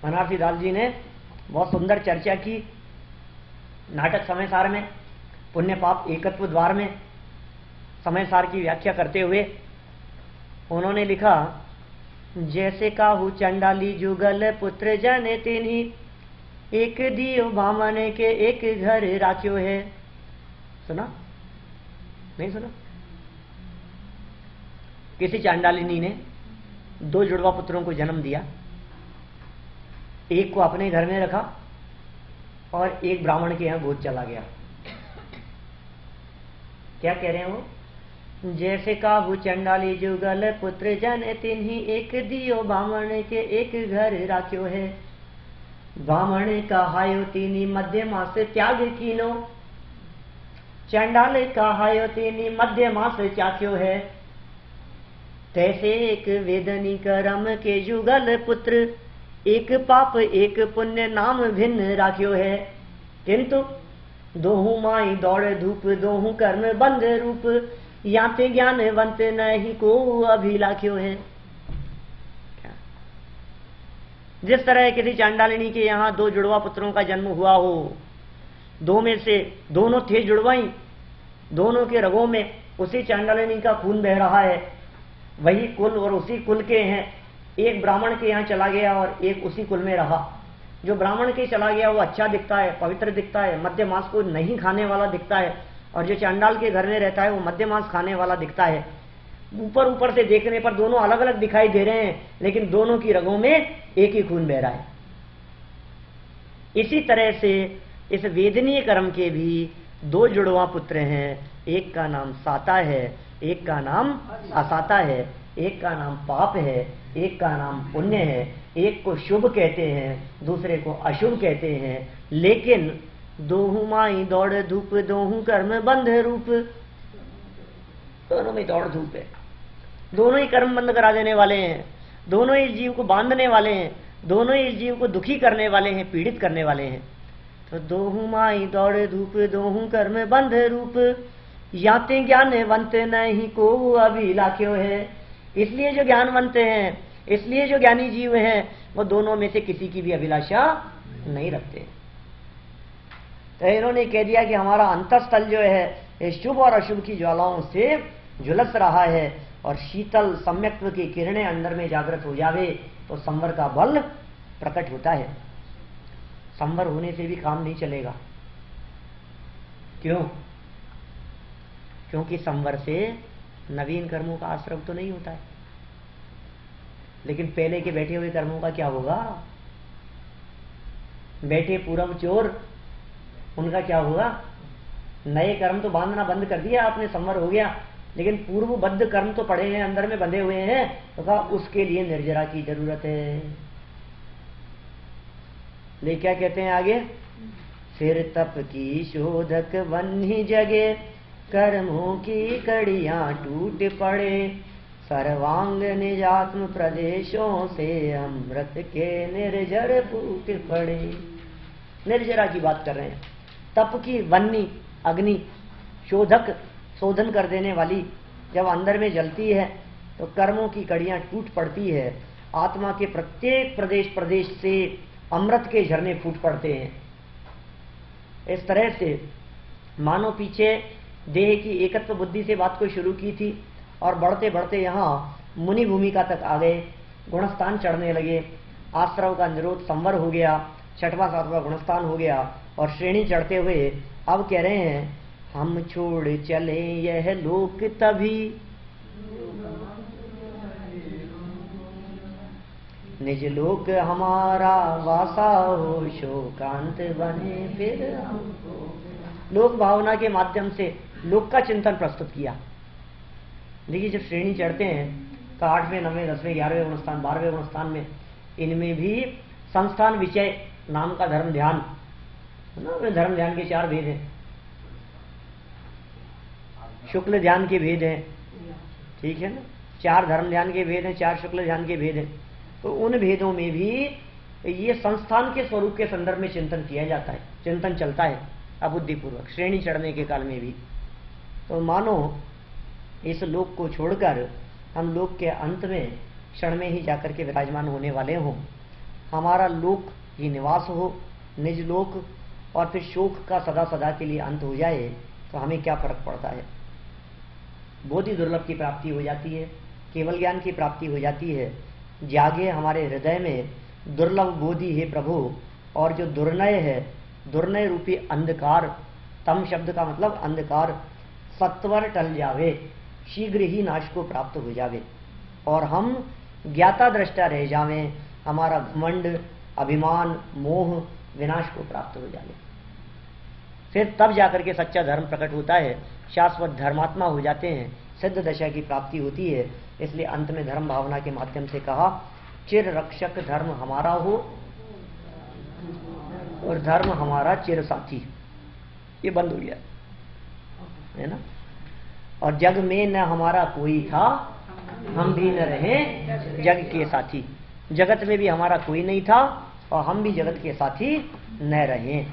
बनारसी दास जी ने बहुत सुंदर चर्चा की नाटक समय सार में, पुण्य पाप एकत्व द्वार में समय सार की व्याख्या करते हुए उन्होंने लिखा, जैसे काहू चंडाली जुगल पुत्र जन तिन्ही, एक दियो बामन के एक घर राख्यो है। सुना? नहीं सुना? किसी चांडालिनी ने 2 जुड़वा पुत्रों को जन्म दिया, एक को अपने घर में रखा और एक ब्राह्मण के यहां गोद चला गया। क्या कह रहे हैं वो? जैसे काहू चंडाली जुगल पुत्र जन तिन्ही, एक दियो बामण के एक घर राख्यो है। बामण कहायो तिनी मध्यमा से त्याग कीनो, चंडाल कहायो तिनी मध्यमा से चाख्यो है। तैसे एक वेदनी करम के जुगल पुत्र, एक पाप एक पुण्य नाम भिन्न राख्यो है, किंतु दोहू माई दौड़ धूप दोहू कर्म बंध रूप, याते ज्ञानवंत नहीं को अभिलाख्यो है। जिस तरह किसी चांडालिनी के यहाँ दो जुड़वा पुत्रों का जन्म हुआ हो, दो में से दोनों थे जुड़वाई, दोनों के रगों में उसी चांडालिनी का खून बह रहा है, वही कुल और उसी कुल के हैं। एक ब्राह्मण के यहाँ चला गया और एक उसी कुल में रहा। जो ब्राह्मण के चला गया वो अच्छा दिखता है, पवित्र दिखता है, मध्य मांस को नहीं खाने वाला दिखता है, और जो चांडाल के घर में रहता है वो मध्य मांस खाने वाला दिखता है। ऊपर ऊपर से देखने पर दोनों अलग अलग दिखाई दे रहे हैं, लेकिन दोनों की रगों में एक ही खून बह रहा है। इसी तरह से इस वेदनीय कर्म के भी दो जुड़वा पुत्र हैं, एक का नाम साता है, एक का नाम असाता है, एक का नाम पाप है, एक का नाम पुण्य है। एक को शुभ कहते हैं, दूसरे को अशुभ कहते हैं, लेकिन दोहू माई दौड़ धूप दोहू कर्म बंध रूप, दोनों में दौड़ धूप है, दोनों ही कर्म बंद करा देने वाले हैं, दोनों ही जीव को बांधने वाले हैं, दोनों ही जीव को दुखी करने वाले हैं, पीड़ित करने वाले हैं। तो दोहू माई दौड़ धूप दोहू कर्म बंध रूप, याते ज्ञानवंत नहीं को अभिलाख्यो है। इसलिए जो ज्ञानवंत हैं, इसलिए जो ज्ञानी जीव हैं, वो दोनों में से किसी की भी अभिलाषा नहीं रखते। तो इन्होंने कह दिया कि हमारा अंतःस्थल जो है ये शुभ और अशुभ की ज्वालाओं से झुलस रहा है, और शीतल सम्यक्त्व की किरणें अंदर में जागृत हो जावे तो संवर का बल प्रकट होता है। संवर होने से भी काम नहीं चलेगा। क्यों? क्योंकि संवर से नवीन कर्मों का आश्रय तो नहीं होता है, लेकिन पहले के बैठे हुए कर्मों का क्या होगा? बैठे पूर्व चोर, उनका क्या होगा? नए कर्म तो बांधना बंद कर दिया आपने, संवर हो गया, लेकिन पूर्वबद्ध कर्म तो पड़े हैं, अंदर में बंधे हुए हैं, तो कहा उसके लिए निर्जरा की जरूरत है। ले क्या कहते हैं आगे? फिर तप की शोधक वन्ही जगे, कर्मों की कड़ियां टूट पड़े, सर्वांग निजात्म प्रदेशों से अमृत के निर्जर फूट पड़े। निर्जरा की बात कर रहे हैं। तप की वन्नी अग्नि, शोधक शोधन कर देने वाली, जब अंदर में जलती है तो कर्मों की कड़ियां टूट पड़ती है, आत्मा के प्रत्येक प्रदेश प्रदेश से अमृत के झरने फूट पड़ते हैं। इस तरह से मानो पीछे देह की एकत्व बुद्धि से बात को शुरू की थी, और बढ़ते बढ़ते यहाँ मुनि भूमिका तक आ गए, गुणस्थान चढ़ने लगे, आश्रव का निरोध संवर हो गया, छठवां सातवां गुणस्थान हो गया, और श्रेणी चढ़ते हुए अब कह रहे हैं हम छोड़ चले यह लोक तभी, निज लोक हमारा वासा हो, शोकांत बने फिर हमको। लोक भावना के माध्यम से लोक का चिंतन प्रस्तुत किया। देखिए जब श्रेणी चढ़ते हैं तो 8वें 9वें 10वें 11वें गुणस्थान 12वें गुणस्थान में, इनमें भी संस्थान विषय नाम का धर्म ध्यान ना, धर्म ध्यान के 4 भेद हैं, शुक्ल ध्यान के भेद हैं, ठीक है ना, 4 धर्म ध्यान के भेद हैं, 4 शुक्ल ध्यान के भेद हैं। तो उन भेदों में भी ये संस्थान के स्वरूप के संदर्भ में चिंतन किया जाता है, चिंतन चलता है अबुद्धिपूर्वक श्रेणी चढ़ने के काल में भी। तो मानो इस लोक को छोड़कर हम लोक के अंत में क्षण में ही जाकर के विराजमान होने वाले हों, हमारा लोक ही निवास हो, निज लोक, और फिर शोक का सदा सदा के लिए अंत हो जाए, तो हमें क्या फर्क पड़ता है? बोधि दुर्लभ की प्राप्ति हो जाती है, केवल ज्ञान की प्राप्ति हो जाती है। जागे हमारे हृदय में दुर्लभ बोधि है प्रभु, और जो दुर्नय है, दुर्नय रूपी अंधकार, तम शब्द का मतलब अंधकार, सत्वर टल जावे, शीघ्र ही नाश को प्राप्त हो जावे, और हम ज्ञाता दृष्टा रह जावें, हमारा घमंड अभिमान मोह विनाश को प्राप्त हो जावे। फिर तब जाकर के सच्चा धर्म प्रकट होता है, शाश्वत धर्मात्मा हो जाते हैं, सिद्ध दशा की प्राप्ति होती है। इसलिए अंत में धर्म भावना के माध्यम से कहा चिर रक्षक धर्म हमारा हो, और धर्म हमारा चिर साथी। ये बंद हो गया है ना। और जग में न हमारा कोई था, हम भी न रहे जग के साथी। जगत में भी हमारा कोई नहीं था और हम भी जगत के साथी न रहे।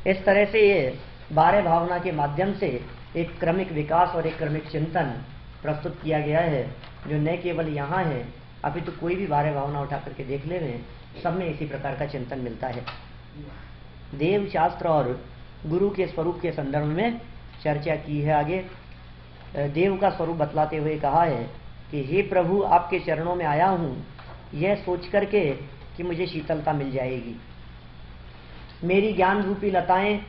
इस तरह से ये 12 भावना के माध्यम से एक क्रमिक विकास और एक क्रमिक चिंतन प्रस्तुत किया गया है, जो न केवल यहाँ है, अभी तो कोई भी 12 भावना उठा करके देख ले में सब में इसी प्रकार का चिंतन मिलता है। देव शास्त्र और गुरु के स्वरूप के संदर्भ में चर्चा की है। आगे देव का स्वरूप बतलाते हुए कहा है कि हे प्रभु, आपके चरणों में आया हूँ यह सोच करके कि मुझे शीतलता मिल जाएगी। मेरी ज्ञान रूपी लताएं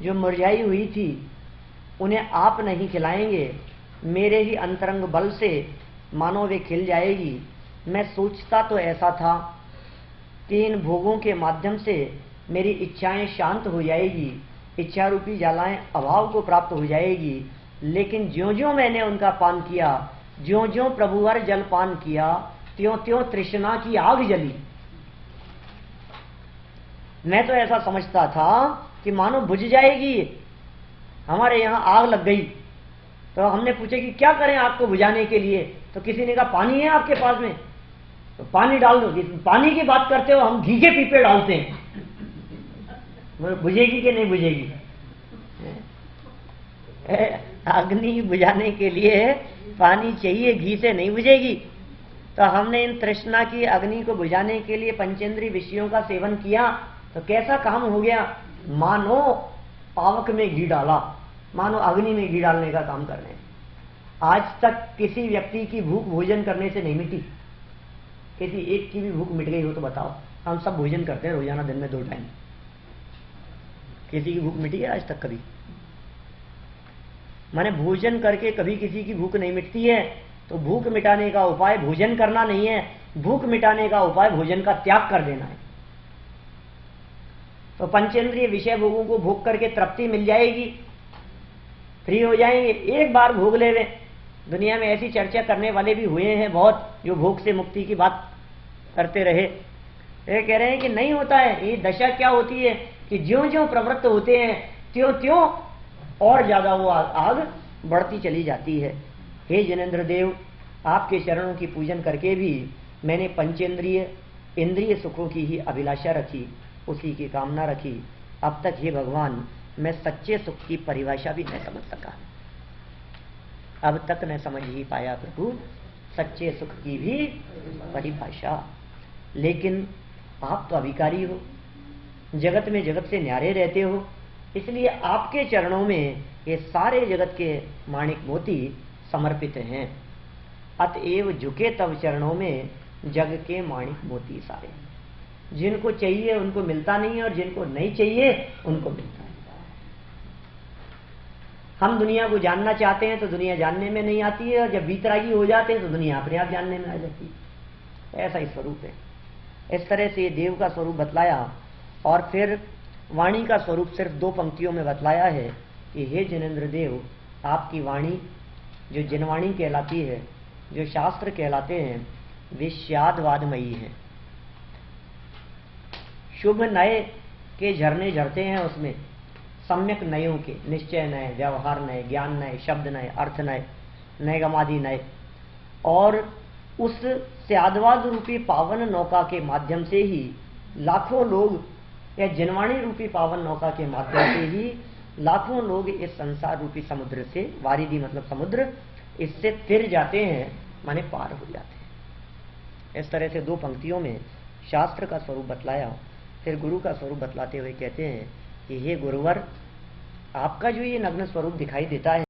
जो मुरझाई हुई थी उन्हें आप नहीं खिलाएंगे, मेरे ही अंतरंग बल से मानो वे खिल जाएगी। मैं सोचता तो ऐसा था कि इन भोगों के माध्यम से मेरी इच्छाएं शांत हो जाएगी, इच्छा रूपी ज्वालाएं अभाव को प्राप्त हो जाएगी, लेकिन ज्यों ज्यों मैंने उनका पान किया, ज्यों ज्यों प्रभुवर जल पान किया, त्यों त्यों तृष्णा की आग जली। मैं तो ऐसा समझता था कि मानो बुझ जाएगी, हमारे यहाँ आग लग गई। तो हमने पूछा कि क्या करें आग को बुझाने के लिए, तो किसी ने कहा पानी है आपके पास में, तो पानी डाल दो। पानी की बात करते हो, हम घी के पीपे डालते हैं, बुझेगी कि नहीं बुझेगी? अग्नि बुझाने के लिए पानी चाहिए, घी से नहीं बुझेगी। तो हमने इन तृष्णा की अग्नि को बुझाने के लिए पंचेंद्रीय विषयों का सेवन किया, तो कैसा काम हो गया, मानो पावक में घी डाला, मानो अग्नि में घी डालने का काम कर रहे हैं। आज तक किसी व्यक्ति की भूख भोजन करने से नहीं मिटी। किसी एक की भी भूख मिट गई हो तो बताओ। हम सब भोजन करते हैं रोजाना, दिन में 2 टाइम। किसी की भूख मिटी है आज तक कभी? माने भोजन करके कभी किसी की भूख नहीं मिटती है। तो भूख मिटाने का उपाय भोजन करना नहीं है, भूख मिटाने का उपाय भोजन का त्याग कर देना है। तो पंचेंद्रिय विषय भोगों को भोग करके तृप्ति मिल जाएगी, फ्री हो जाएंगे। एक बार भोग ले लें। दुनिया में ऐसी चर्चा करने वाले भी हुए हैं बहुत, जो भोग से मुक्ति की बात करते रहे। ये कह रहे हैं कि नहीं होता है। ये दशा क्या होती है कि ज्यों ज्यों प्रवृत्त होते हैं त्यों त्यों और ज्यादा वो आग बढ़ती चली जाती है। हे जिनेंद्र देव, आपके चरणों की पूजन करके भी मैंने पंचेंद्रिय इंद्रिय सुखों की ही अभिलाषा रखी, उसी की कामना रखी। अब तक हे भगवान मैं सच्चे सुख की परिभाषा भी नहीं समझ सका। अब तक न समझ ही पाया प्रभु सच्चे सुख की भी परिभाषा। लेकिन आप तो अभिकारी हो, जगत में जगत से न्यारे रहते हो, इसलिए आपके चरणों में ये सारे जगत के माणिक मोती समर्पित हैं। अतएव झुके तब चरणों में जग के माणिक मोती सारे। जिनको चाहिए उनको मिलता नहीं है, और जिनको नहीं चाहिए उनको मिलता है। हम दुनिया को जानना चाहते हैं तो दुनिया जानने में नहीं आती है, और जब बीतरागी हो जाते हैं तो दुनिया अपने आप जानने में आ जाती है। ऐसा ही स्वरूप है। इस तरह से देव का स्वरूप बतलाया, और फिर वाणी का स्वरूप सिर्फ 2 पंक्तियों में बतलाया है कि हे जिनेंद्र देव, आपकी वाणी जो जिनवाणी कहलाती है, जो शास्त्र कहलाते हैं, वे शादवादमयी है। शुभ नए के झरने झरते हैं उसमें, सम्यक नयों के, निश्चय नए, व्यवहार नए, ज्ञान नए, शब्द नए, अर्थ नए, नैगमादि नए। और उस स्यादवाद रूपी पावन नौका के माध्यम से ही लाखों लोग, या जिनवाणी रूपी पावन नौका के माध्यम से ही लाखों लोग इस संसार रूपी समुद्र से, वारिधि मतलब समुद्र, इससे तिर जाते हैं, माने पार हो जाते हैं। इस तरह से 2 पंक्तियों में शास्त्र का स्वरूप बतलाया। फिर गुरु का स्वरूप बतलाते हुए कहते हैं कि हे गुरुवर, आपका जो ये नग्न स्वरूप दिखाई देता है